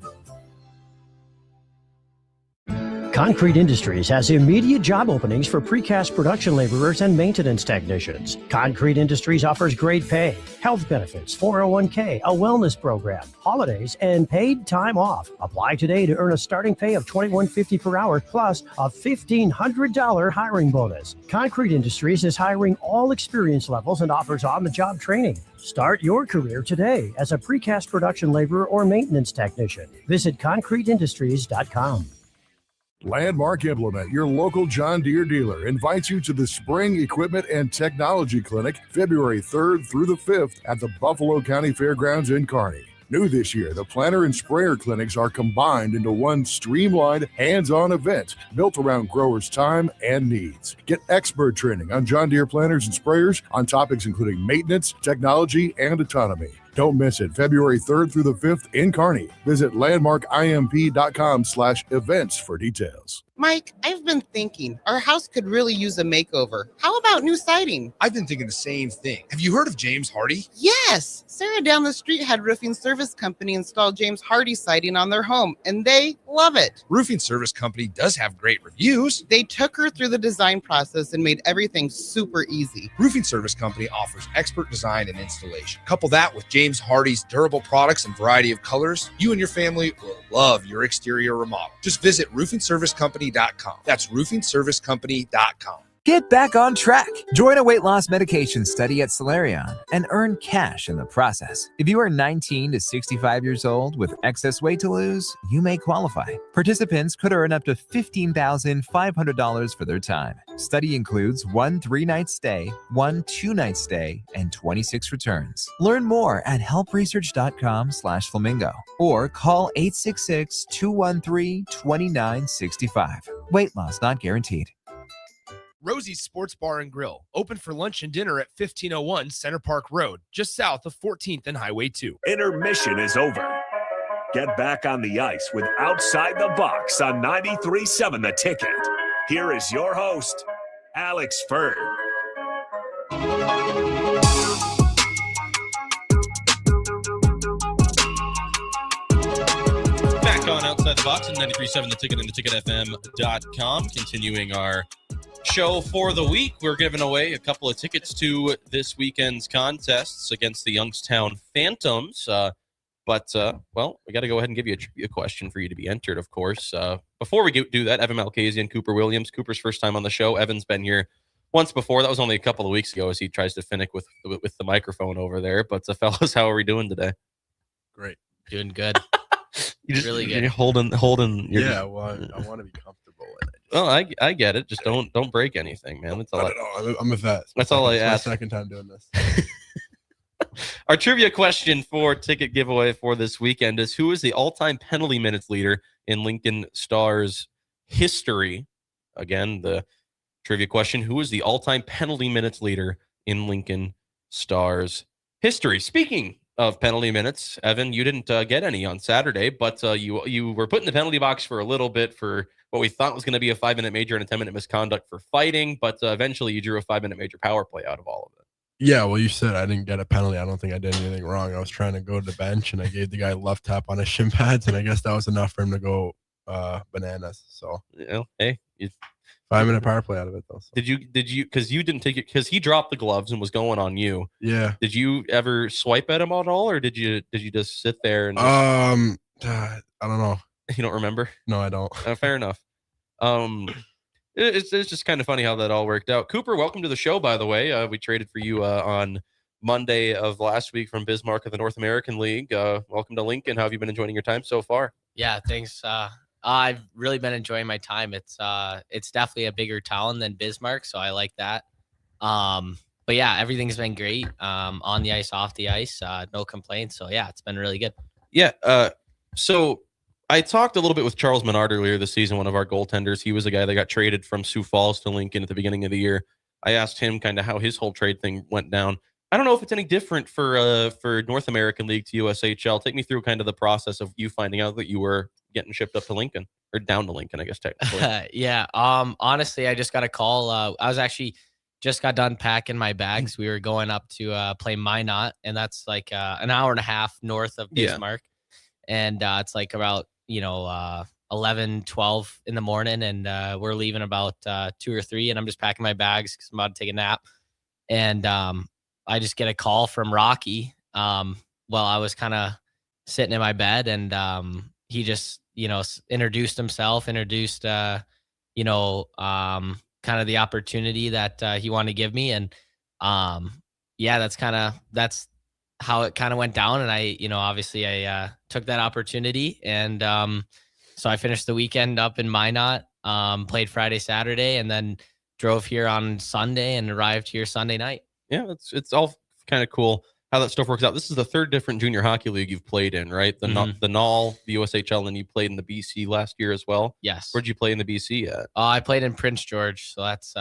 Concrete Industries has immediate job openings for precast production laborers and maintenance technicians. Concrete Industries offers great pay, health benefits, 401k, a wellness program, holidays, and paid time off. Apply today to earn a starting pay of $21.50 per hour plus a $1,500 hiring bonus. Concrete Industries is hiring all experience levels and offers on-the-job training. Start your career today as a precast production laborer or maintenance technician. Visit concreteindustries.com. Landmark Implement, your local John Deere dealer, invites you to the Spring Equipment and Technology Clinic February 3rd through the 5th at the Buffalo County Fairgrounds in Kearney. New this year, the planter and sprayer clinics are combined into one streamlined, hands-on event built around growers' time and needs. Get expert training on John Deere planters and sprayers on topics including maintenance, technology, and autonomy. Don't miss it. February 3rd through the 5th in Kearney. Visit landmarkimp.com/events for details. Mike, I've been thinking our house could really use a makeover. How about new siding? I've been thinking the same thing. Have you heard of James Hardy? Yes! Sarah down the street had Roofing Service Company install James Hardy siding on their home, and they love it. Roofing Service Company does have great reviews. They took her through the design process and made everything super easy. Roofing Service Company offers expert design and installation. Couple that with James Hardy's durable products and variety of colors, you and your family will love your exterior remodel. Just visit roofingservicecompany.com. That's roofingservicecompany.com. Get back on track. Join a weight loss medication study at Solarion and earn cash in the process. If you are 19 to 65 years old with excess weight to lose, you may qualify. Participants could earn up to $15,500 for their time. Study includes 1 3-night stay, 1 2-night stay, and 26 returns. Learn more at helpresearch.com/flamingo or call 866-213-2965. Weight loss not guaranteed. Rosie's Sports Bar and Grill, open for lunch and dinner at 1501 Center Park Road, just south of 14th and Highway 2. Intermission is over. Get back on the ice with Outside the Box on 93.7 The Ticket. Here is your host, Alex Ferd. Back on Outside the Box on 93.7 The Ticket and theticketfm.com. Continuing our show for the week, we're giving away a couple of tickets to this weekend's contests against the Youngstown Phantoms. But we got to go ahead and give you a trivia question for you to be entered, of course. Before we do that, Evan Malkasian and Cooper Williams. Cooper's first time on the show. Evan's been here once before. That was only a couple of weeks ago as he tries to finick with the microphone over there. But fellas, how are we doing today? Great. Doing good. Really good. You're holding your... Yeah, well, I want to be comfortable in it. Well, I get it. Just don't break anything, man. That's all. I'm a vet. That's all I ask. My second time doing this. Our trivia question for ticket giveaway for this weekend is: who is the all-time penalty minutes leader in Lincoln Stars history? Again, the trivia question: who is the all-time penalty minutes leader in Lincoln Stars history? Speaking of penalty minutes, Evan, you didn't get any on Saturday, but you were put in the penalty box for a little bit for what we thought was going to be a 5-minute major and a 10-minute misconduct for fighting, but eventually you drew a 5-minute major power play out of all of it. Yeah, well, you said I didn't get a penalty. I don't think I did anything wrong. I was trying to go to the bench, and I gave the guy a left tap on his shin pads, and I guess that was enough for him to go bananas. So, hey, 5-minute power play out of it, though. So. Did you? Because you didn't take it because he dropped the gloves and was going on you. Yeah. Did you ever swipe at him at all, or did you just sit there and? I don't know. You don't remember? No, I don't. Fair enough. It's just kind of funny how that all worked out. Cooper, welcome to the show, by the way. We traded for you on Monday of last week from Bismarck of the North American League. Welcome to Lincoln. How have you been enjoying your time so far? Yeah, thanks. I've really been enjoying my time. It's definitely a bigger town than Bismarck, so I like that. But yeah, everything's been great. On the ice, off the ice, no complaints. So yeah, it's been really good. Yeah. So I talked a little bit with Charles Menard earlier this season, one of our goaltenders. He was the guy that got traded from Sioux Falls to Lincoln at the beginning of the year. I asked him kind of how his whole trade thing went down. I don't know if it's any different for North American League to USHL. Take me through kind of the process of you finding out that you were getting shipped up to Lincoln, or down to Lincoln, I guess technically. Yeah. Honestly, I just got a call. I was actually just got done packing my bags. We were going up to play Minot, and that's like an hour and a half north of Bismarck. Yeah. And it's like about 11, 12 in the morning, and we're leaving about 2 or 3, and I'm just packing my bags because I'm about to take a nap. And I just get a call from Rocky while I was kind of sitting in my bed, and he just, introduced himself, kind of the opportunity that he wanted to give me. And that's how it kind of went down. And I, obviously I took that opportunity. And so I finished the weekend up in Minot, played Friday, Saturday, and then drove here on Sunday and arrived here Sunday night. Yeah, it's all kind of cool how that stuff works out. This is the third different junior hockey league you've played in, right? The NAL, the USHL, and you played in the BC last year as well. Yes. Where'd you play in the BC at? I played in Prince George, so that's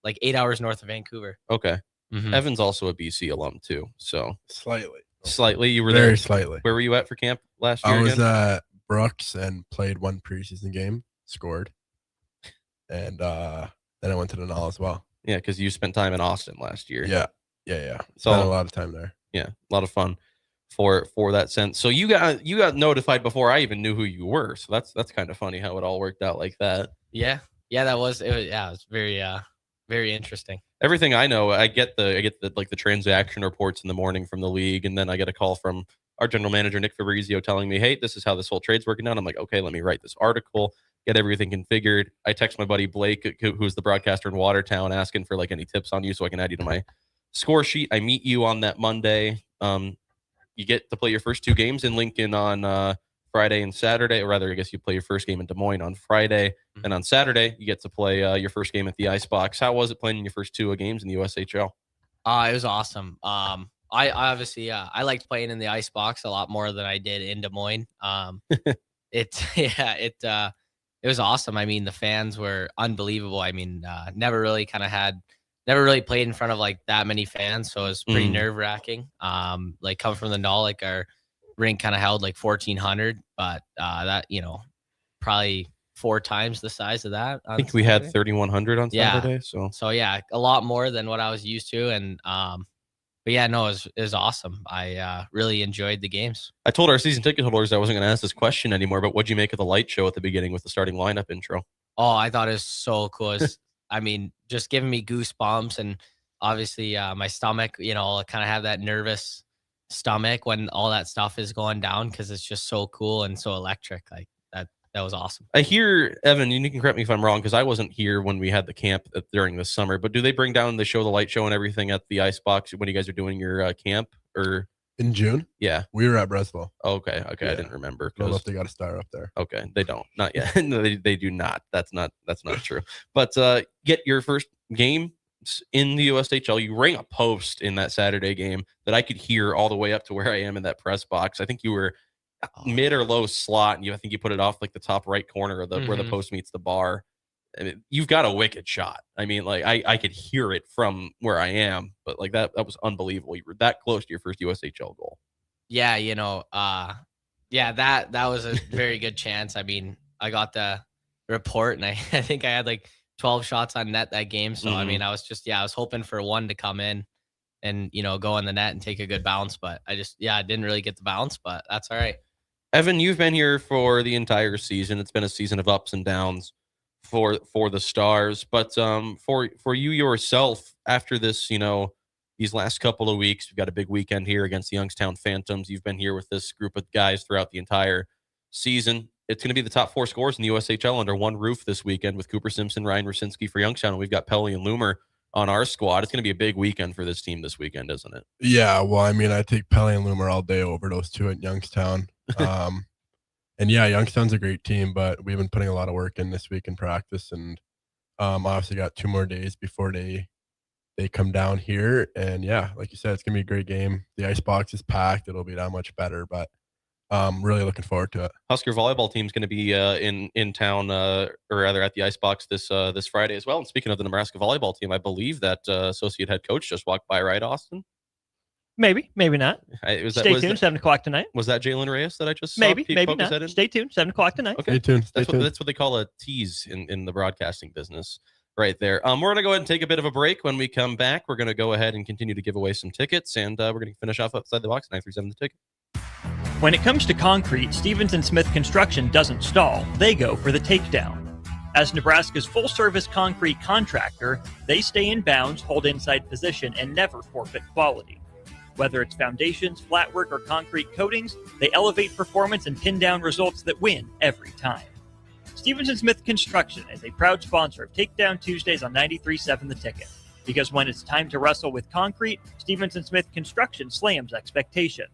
like 8 hours north of Vancouver. Okay. Evan's also a BC alum too, so Slightly. You were Very there. slightly. Where were you at for camp last year? I was again? at Brooks and played one preseason game, scored, and then I went to the NAL as well. Yeah, because you spent time in Austin last year. Yeah. So Spent a lot of time there. Yeah, a lot of fun for that sense. So you got notified before I even knew who you were. So that's kind of funny how it all worked out like that. Yeah, that was it. Was very very interesting. Everything I know, I get the transaction reports in the morning from the league, and then I get a call from our general manager Nick Fabrizio telling me, "Hey, this is how this whole trade's working out." I'm like, "Okay, let me write this article, get everything configured." I text my buddy Blake, who's the broadcaster in Watertown, asking for like any tips on you so I can add you to my score sheet. I meet you on that Monday. You get to play your first 2 games in Lincoln on Friday and Saturday, or rather, I guess you play your first game in Des Moines on Friday, and on Saturday you get to play your first game at the Icebox. How was it playing in your first 2 games in the USHL? It was awesome. I obviously I liked playing in the Icebox a lot more than I did in Des Moines. It was awesome. I mean, the fans were unbelievable. I mean, never really played in front of like that many fans, so it was pretty nerve wracking. Like coming from the NAL, like our rink kind of held like 1,400, but that probably 4 times the size of that. I think we had 3,100 on Saturday. So yeah, a lot more than what I was used to, and but yeah, no, it was awesome. I really enjoyed the games. I told our season ticket holders I wasn't going to ask this question anymore, but what'd you make of the light show at the beginning with the starting lineup intro? Oh, I thought it was so cool. I mean, just giving me goosebumps, and obviously my stomach, kind of have that nervous stomach when all that stuff is going down because it's just so cool and so electric. Like that was awesome. I hear, Evan, you can correct me if I'm wrong because I wasn't here when we had the camp during the summer, but do they bring down the light show and everything at the Icebox when you guys are doing your camp? Or in June? Yeah. We were at Breslin. Okay. Yeah. I didn't remember. I don't know if they got a star up there. Okay. They don't. Not yet. No, they do not. That's not true. But get your first game in the USHL. You rang a post in that Saturday game that I could hear all the way up to where I am in that press box. I think you were mid or low slot, and I think you put it off like the top right corner of where the post meets the bar. I mean, you've got a wicked shot. I mean, like I could hear it from where I am, but like that was unbelievable. You were that close to your first USHL goal. Yeah, that was a very good chance. I mean, I got the report, and I think I had like 12 shots on net that game. So I mean, I was hoping for one to come in and go in the net and take a good bounce, but I didn't really get the bounce, but that's all right. Evan, you've been here for the entire season. It's been a season of ups and downs for the Stars, but for you yourself, after this, these last couple of weeks, we've got a big weekend here against the Youngstown Phantoms. You've been here with this group of guys throughout the entire season. It's going to be the top 4 scorers in the USHL under one roof this weekend with Cooper Simpson, Ryan Rosinski for Youngstown, and we've got Pelly and Loomer on our squad. It's going to be a big weekend for this team this weekend, isn't it? Yeah, well, I mean, I take Pelly and Loomer all day over those 2 at Youngstown. And yeah, Youngstown's a great team, but we've been putting a lot of work in this week in practice, and obviously got 2 more days before they come down here. And yeah, like you said, it's gonna be a great game. The Icebox is packed. It'll be that much better, but really looking forward to it. Husker volleyball team's going to be in town, or rather at the Icebox this Friday as well. And speaking of the Nebraska volleyball team, I believe that associate head coach just walked by, right, Austin? Maybe not. Stay tuned. 7 o'clock tonight. Was that Jalen Reyes that I just saw? Maybe not. Stay tuned. 7 o'clock tonight. Okay. Stay tuned. That's what they call a tease in the broadcasting business, right there. We're gonna go ahead and take a bit of a break. When we come back, we're gonna go ahead and continue to give away some tickets, and we're gonna finish off outside the box 937 The Ticket. When it comes to concrete, Stevens & Smith Construction doesn't stall. They go for the takedown. As Nebraska's full-service concrete contractor, they stay in bounds, hold inside position, and never forfeit quality. Whether it's foundations, flatwork, or concrete coatings, they elevate performance and pin down results that win every time. Stevens & Smith Construction is a proud sponsor of Takedown Tuesdays on 93.7 The Ticket. Because when it's time to wrestle with concrete, Stevens & Smith Construction slams expectations.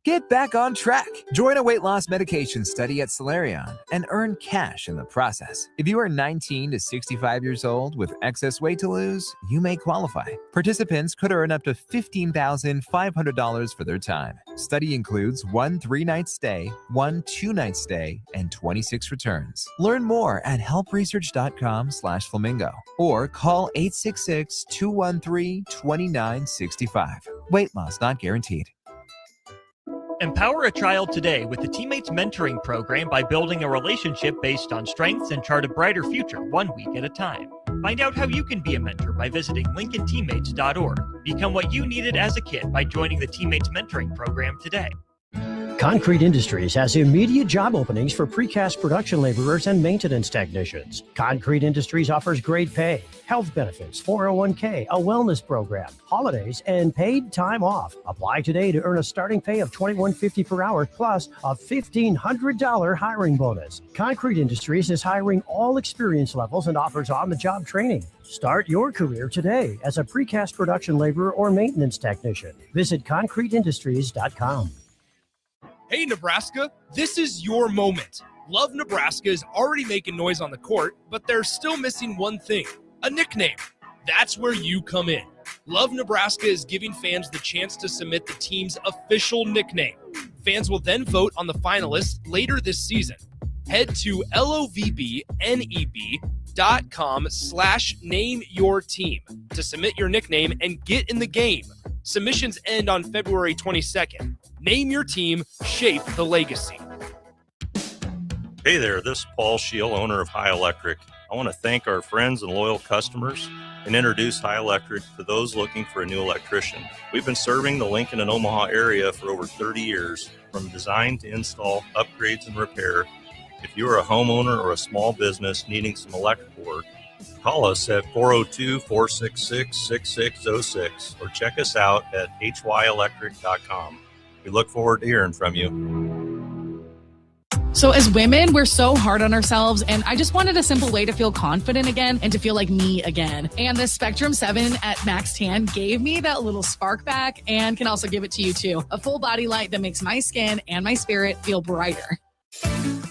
Get back on track. Join a weight loss medication study at Solarion and earn cash in the process. If you are 19 to 65 years old with excess weight to lose, you may qualify. Participants could earn up to $15,500 for their time. Study includes 1 3-night stay, 1 2-night stay, and 26 returns. Learn more at helpresearch.com/flamingo or call 866-213-2965. Weight loss not guaranteed. Empower a child today with the Teammates Mentoring Program by building a relationship based on strengths and chart a brighter future 1 week at a time. Find out how you can be a mentor by visiting LincolnTeammates.org. Become what you needed as a kid by joining the Teammates Mentoring Program today. Concrete Industries has immediate job openings for precast production laborers and maintenance technicians. Concrete Industries offers great pay, health benefits, 401k, a wellness program, holidays, and paid time off. Apply today to earn a starting pay of $21.50 per hour plus a $1,500 hiring bonus. Concrete Industries is hiring all experience levels and offers on-the-job training. Start your career today as a precast production laborer or maintenance technician. Visit concreteindustries.com. Hey, Nebraska, this is your moment. Love Nebraska is already making noise on the court, but they're still missing one thing, a nickname. That's where you come in. Love Nebraska is giving fans the chance to submit the team's official nickname. Fans will then vote on the finalists later this season. Head to lovneb.com/nameyourteam to submit your nickname and get in the game. Submissions end on February 22nd. Name your team, shape the legacy. Hey there, this is Paul Scheel, owner of High Electric. I want to thank our friends and loyal customers and introduce High Electric to those looking for a new electrician. We've been serving the Lincoln and Omaha area for over 30 years, from design to install, upgrades, and repair. If you are a homeowner or a small business needing some electrical work, call us at 402-466-6606 or check us out at hyelectric.com. We look forward to hearing from you. So as women, we're so hard on ourselves, and I just wanted a simple way to feel confident again and to feel like me again. And the Spectrum 7 at Max Tan gave me that little spark back and can also give it to you too. A full body light that makes my skin and my spirit feel brighter.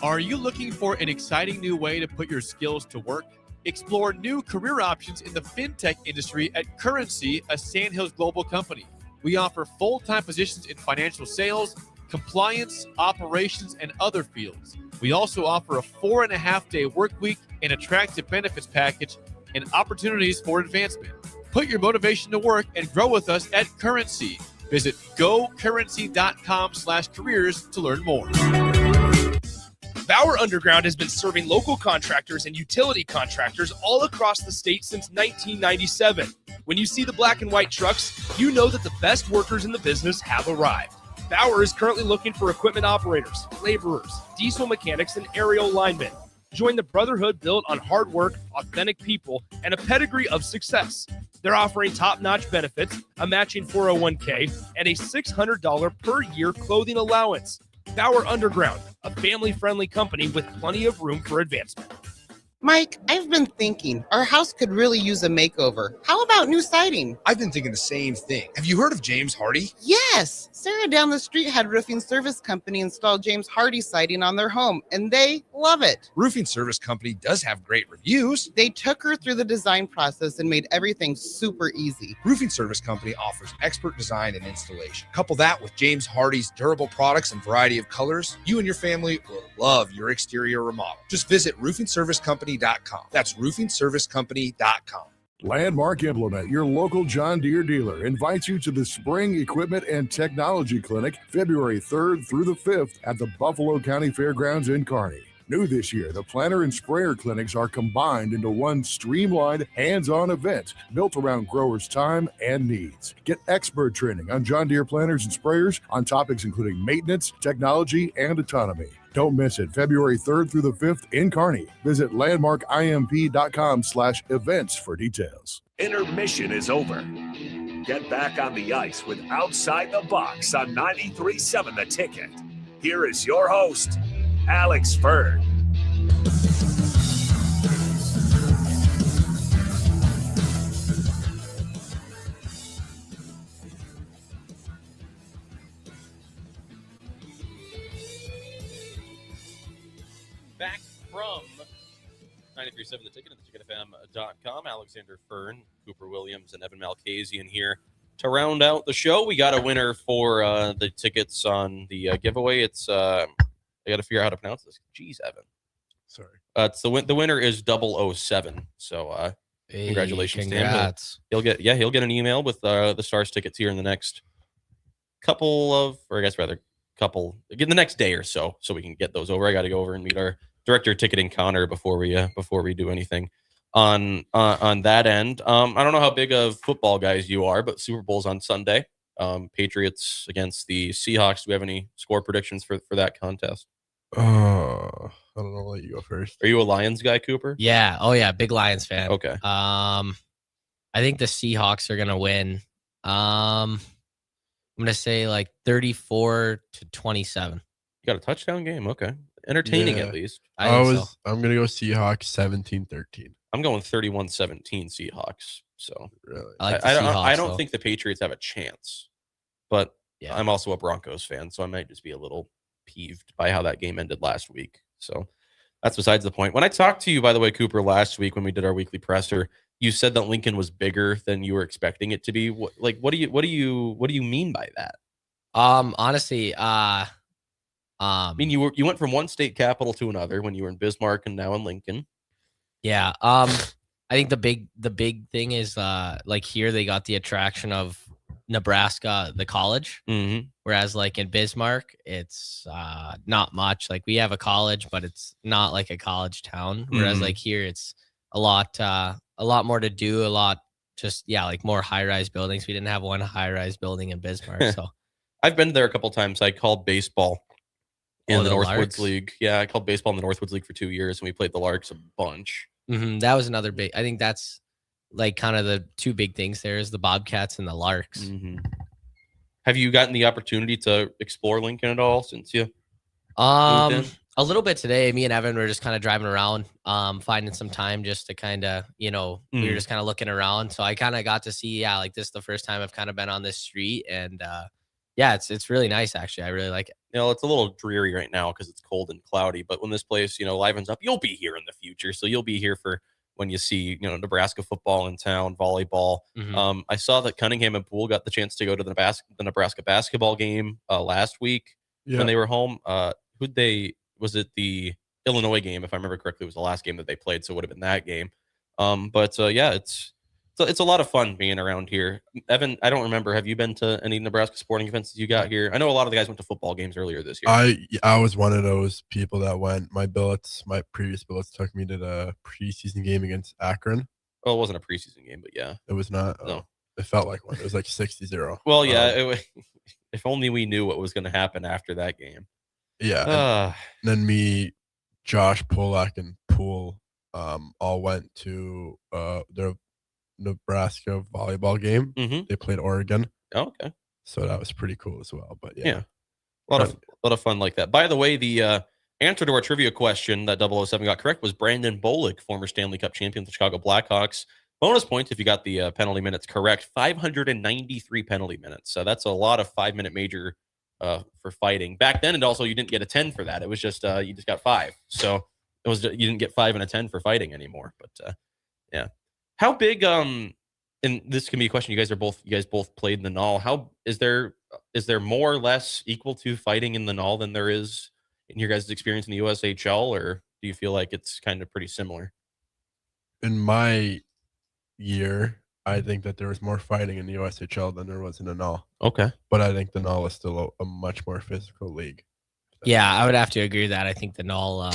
Are you looking for an exciting new way to put your skills to work? Explore new career options in the fintech industry at Currency, a Sandhills Global company. We offer full-time positions in financial sales, compliance, operations, and other fields. We also offer a 4.5-day work week, an attractive benefits package, and opportunities for advancement. Put your motivation to work and grow with us at Currency. Visit gocurrency.com/careers to learn more. Bauer Underground has been serving local contractors and utility contractors all across the state since 1997. When you see the black and white trucks, you know that the best workers in the business have arrived. Bauer is currently looking for equipment operators, laborers, diesel mechanics, and aerial linemen. Join the brotherhood built on hard work, authentic people, and a pedigree of success. They're offering top-notch benefits, a matching 401k, and a $600 per year clothing allowance. Bauer Underground, a family-friendly company with plenty of room for advancement. Mike, I've been thinking our house could really use a makeover. How about new siding? I've been thinking the same thing. Have you heard of James Hardy? Yes. Sarah down the street had Roofing Service Company install James Hardy siding on their home, and they love it. Roofing Service Company does have great reviews. They took her through the design process and made everything super easy. Roofing Service Company offers expert design and installation. Couple that with James Hardy's durable products and variety of colors, you and your family will love your exterior remodel. Just visit roofingservicecompany.com. That's roofingservicecompany.com. Landmark Implement, your local John Deere dealer, invites you to the Spring Equipment and Technology Clinic February 3rd through the 5th at the Buffalo County Fairgrounds in Kearney. New this year, the planter and sprayer clinics are combined into one streamlined, hands-on event built around growers' time and needs. Get expert training on John Deere planters and sprayers on topics including maintenance, technology, and autonomy. Don't miss it. February 3rd through the 5th in Kearney. Visit landmarkimp.com/events for details. Intermission is over. Get back on the ice with Outside the Box on 93.7 The Ticket. Here is your host, Alex Ferd. Back from 93.7 The Ticket and theticketfm.com. Alexander Fern, Cooper Williams, and Evan Malkasian here to round out the show. We got a winner for the tickets on the giveaway. It's I got to figure out how to pronounce this. Jeez, Evan. Sorry. It's the winner is 007. So congratulations to him. He'll get an email with the Stars tickets here in the next in the next day or so we can get those over. I got to go over and meet our director of ticketing, Connor, before we do anything on that end. I don't know how big of football guys you are, but Super Bowl's on Sunday. Patriots against the Seahawks. Do we have any score predictions for that contest? I don't know. I'll let you go first. Are you a Lions guy, Cooper? Yeah. Oh yeah, big Lions fan. Okay. I think the Seahawks are gonna win. I'm gonna say like 34-27. You got a touchdown game. Okay. Entertaining at least. I'm gonna go Seahawks 17-13. I'm going 31-17 Seahawks. So really, I don't think the Patriots have a chance, but I'm also a Broncos fan, so I might just be a little peeved by how that game ended last week. So that's besides the point. When I talked to you, by the way, Cooper, last week when we did our weekly presser, you said that Lincoln was bigger than you were expecting it to be. What do you mean by that? Honestly, I mean, you went from one state capital to another when you were in Bismarck and now in Lincoln. Yeah. I think the big thing is like here they got the attraction of Nebraska, the college, whereas like in Bismarck, it's not much. Like we have a college, but it's not like a college town. Whereas like here, it's a lot more to do. A lot like more high-rise buildings. We didn't have one high-rise building in Bismarck, so I've been there a couple times. I called baseball in the Northwoods Larks? League. Yeah, I called baseball in the Northwoods League for 2 years, and we played the Larks a bunch. That was another big. I think that's like kind of the two big things there is the Bobcats and the Larks. Have you gotten the opportunity to explore Lincoln at all since you moved in? A little bit today. Me and Evan were just kind of driving around, finding some time just to kind of, we were just kind of looking around. So I kind of got to see, like this is the first time I've kind of been on this street, and it's really nice actually. I really like it. It's a little dreary right now because it's cold and cloudy, but when this place, livens up, you'll be here in the future. So you'll be here for when you see, Nebraska football in town, volleyball. I saw that Cunningham and Poole got the chance to go to the Nebraska basketball game last week when they were home. Was it the Illinois game? If I remember correctly, it was the last game that they played. So it would have been that game. It's a lot of fun being around here. Evan, I don't remember. Have you been to any Nebraska sporting events that you got here? I know a lot of the guys went to football games earlier this year. I was one of those people that went. My previous billets took me to the preseason game against Akron. Well, it wasn't a preseason game, but yeah. It was not. No. It felt like one. It was like 60-0. Well, yeah. If only we knew what was going to happen after that game. Yeah. And then me, Josh Polak, and Poole all went to their Nebraska volleyball game. They played Oregon. Oh, okay. So that was pretty cool as well. But a lot of fun like that. By the way, the answer to our trivia question that 007 got correct was Brandon Bollick, former Stanley Cup champion of the Chicago Blackhawks. Bonus points if you got the penalty minutes correct. 593 penalty minutes. So that's a lot of 5-minute major for fighting. Back then, and also you didn't get a 10 for that. It was just you just got 5. So it was you didn't get 5 and a 10 for fighting anymore. But yeah. How big and this can be a question, you guys both played in the Null. How is there more or less equal to fighting in the Null than there is in your guys' experience in the USHL, or do you feel like it's kind of pretty similar? In my year, I think that there was more fighting in the USHL than there was in the Null. Okay. But I think the Null is still a much more physical league. Yeah, I would have to agree with that. I think the Null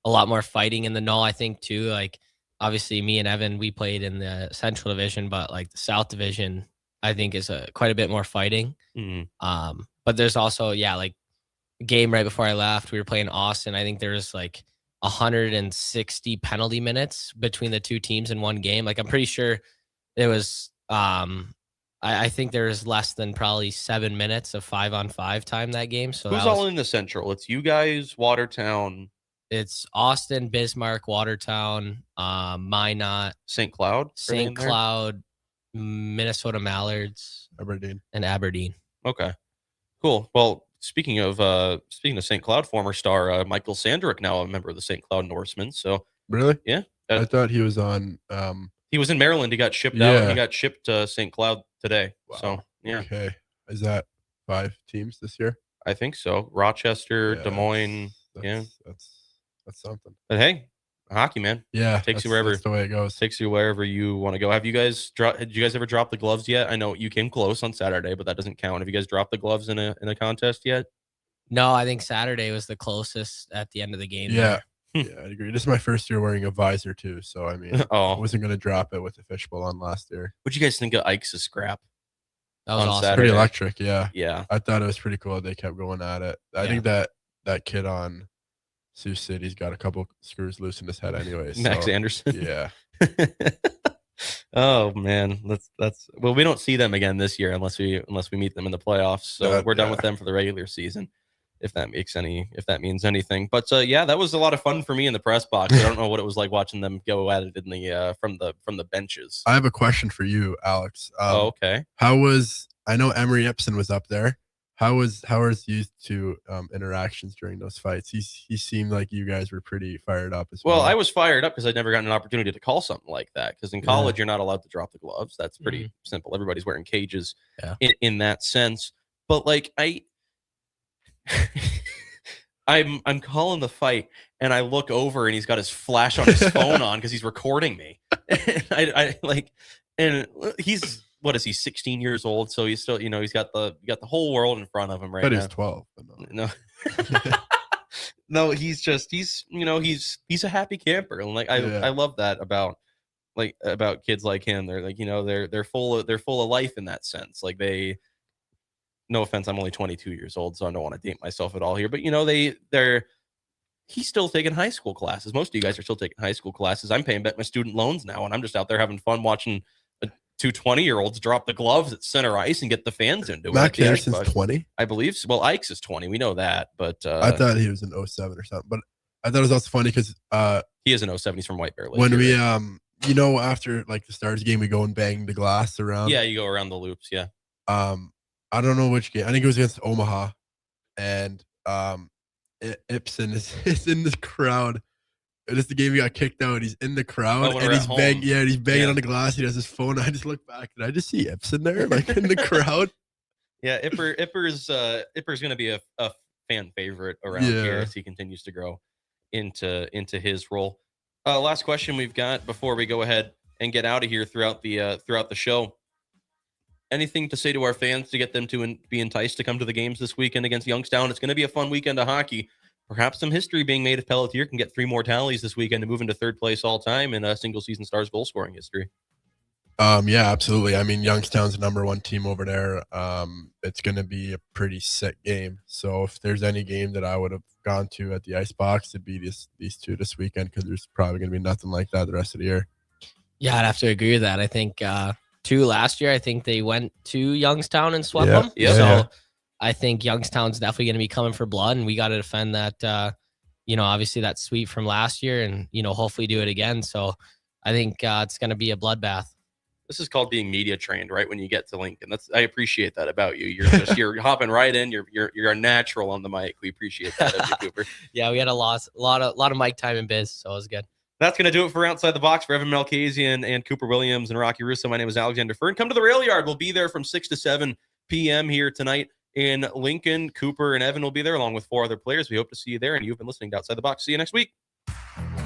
a lot more fighting in the Null, I think, too. Like, obviously, me and Evan, we played in the Central Division, but like the South Division, I think is quite a bit more fighting. But there's also, like game right before I left, we were playing Austin. I think there's like 160 penalty minutes between the two teams in one game. Like, I'm pretty sure it was, I think there's less than probably 7 minutes of 5-on-5 time that game. So who's all in the Central? It's you guys, Watertown. It's Austin, Bismarck, Watertown, Minot, St. Cloud, Minnesota Mallards, and Aberdeen. Okay, cool. Well, speaking of St. Cloud, former star Michael Sandrick, now a member of the St. Cloud Norsemen. So really, yeah, I thought he was on. He was in Maryland. He got shipped out. He got shipped to St. Cloud today. Wow. So yeah. Okay, is that 5 teams this year? I think so. Rochester, Des Moines. That's something. But hey, hockey, man. Yeah, takes you wherever. That's the way it goes. Takes you wherever you want to go. Have you guys did you guys ever drop the gloves yet? I know you came close on Saturday, but that doesn't count. Have you guys dropped the gloves in a contest yet? No, I think Saturday was the closest at the end of the game. Yeah. Yeah, I agree. This is my first year wearing a visor too, so I mean, I wasn't going to drop it with the fishbowl on last year. What'd you guys think of Ike's scrap? That was awesome. Saturday? Pretty electric, yeah. Yeah. I thought it was pretty cool. They kept going at it. I think that kid on Sioux City's got a couple screws loose in his head anyway. Max Anderson. Yeah. Oh man, that's well, we don't see them again this year unless we meet them in the playoffs. So we're done with them for the regular season. If that means anything. But that was a lot of fun for me in the press box. I don't know what it was like watching them go at it in the from the benches. I have a question for you, Alex. Okay. I know Emery Ipson was up there. How was used to interactions during those fights? He seemed like you guys were pretty fired up as well. Well, I was fired up because I'd never gotten an opportunity to call something like that. Because in college, you're not allowed to drop the gloves. That's pretty simple. Everybody's wearing cages in that sense. But like I'm calling the fight and I look over and he's got his flash on his phone on because he's recording me. And he's, what is he, 16 years old? So he's still, he's got the whole world in front of him right now. But he's 12. But no. No, he's a happy camper. And I love that about kids like him. They're like, they're full of life in that sense. Like no offense, I'm only 22 years old, so I don't want to date myself at all here. But he's still taking high school classes. Most of you guys are still taking high school classes. I'm paying back my student loans now, and I'm just out there having fun watching two 20-year-olds drop the gloves at center ice and get the fans into it. Max Anderson's 20, I believe. So. Well, Ike's is 20. We know that, but I thought he was in 07 or something. But I thought it was also funny because he is in 07. He's from White Bear Lake. When we after like the Stars game, we go and bang the glass around. Yeah, you go around the loops. Yeah. I don't know which game. I think it was against Omaha, and Ipson is in the crowd. It is the game he got kicked out. He's in the crowd and he's banging. Yeah, he's banging on the glass. He has his phone. I just look back. Did I just see Ipson there, like in the crowd? Yeah, Ipper's going to be a fan favorite around here as he continues to grow into his role. Last question we've got before we go ahead and get out of here throughout the show. Anything to say to our fans to get them to be enticed to come to the games this weekend against Youngstown? It's going to be a fun weekend of hockey. Perhaps some history being made if Pelletier can get 3 more tallies this weekend and move into 3rd place all time in a single season Stars goal scoring history. Yeah, absolutely. I mean, Youngstown's the #1 team over there. It's going to be a pretty sick game. So if there's any game that I would have gone to at the Icebox, it'd be these 2 this weekend because there's probably going to be nothing like that the rest of the year. Yeah, I'd have to agree with that. I think 2 last year, I think they went to Youngstown and swept them. Yeah. So I think Youngstown's definitely going to be coming for blood, and we got to defend that, obviously that sweep from last year and, hopefully do it again. So I think it's going to be a bloodbath. This is called being media trained, right? When you get to Lincoln, I appreciate that about you. You're hopping right in. You're a natural on the mic. We appreciate that, of you, Cooper. Yeah, we had a lot of mic time in biz, so it was good. That's going to do it for Outside the Box for Evan Melkazian and Cooper Williams and Rocky Russo. My name is Alexander Fern. Come to the Rail Yard. We'll be there from 6 to 7 p.m. here tonight in Lincoln. Cooper and Evan will be there along with 4 other players. We hope to see you there, and you've been listening to Outside the Box. See you next week.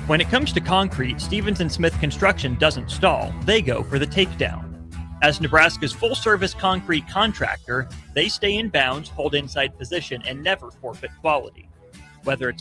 When it comes to concrete, Stevens & Smith Construction doesn't stall. They go for the takedown. As Nebraska's full-service concrete contractor, they stay in bounds, hold inside position, and never forfeit quality. Whether it's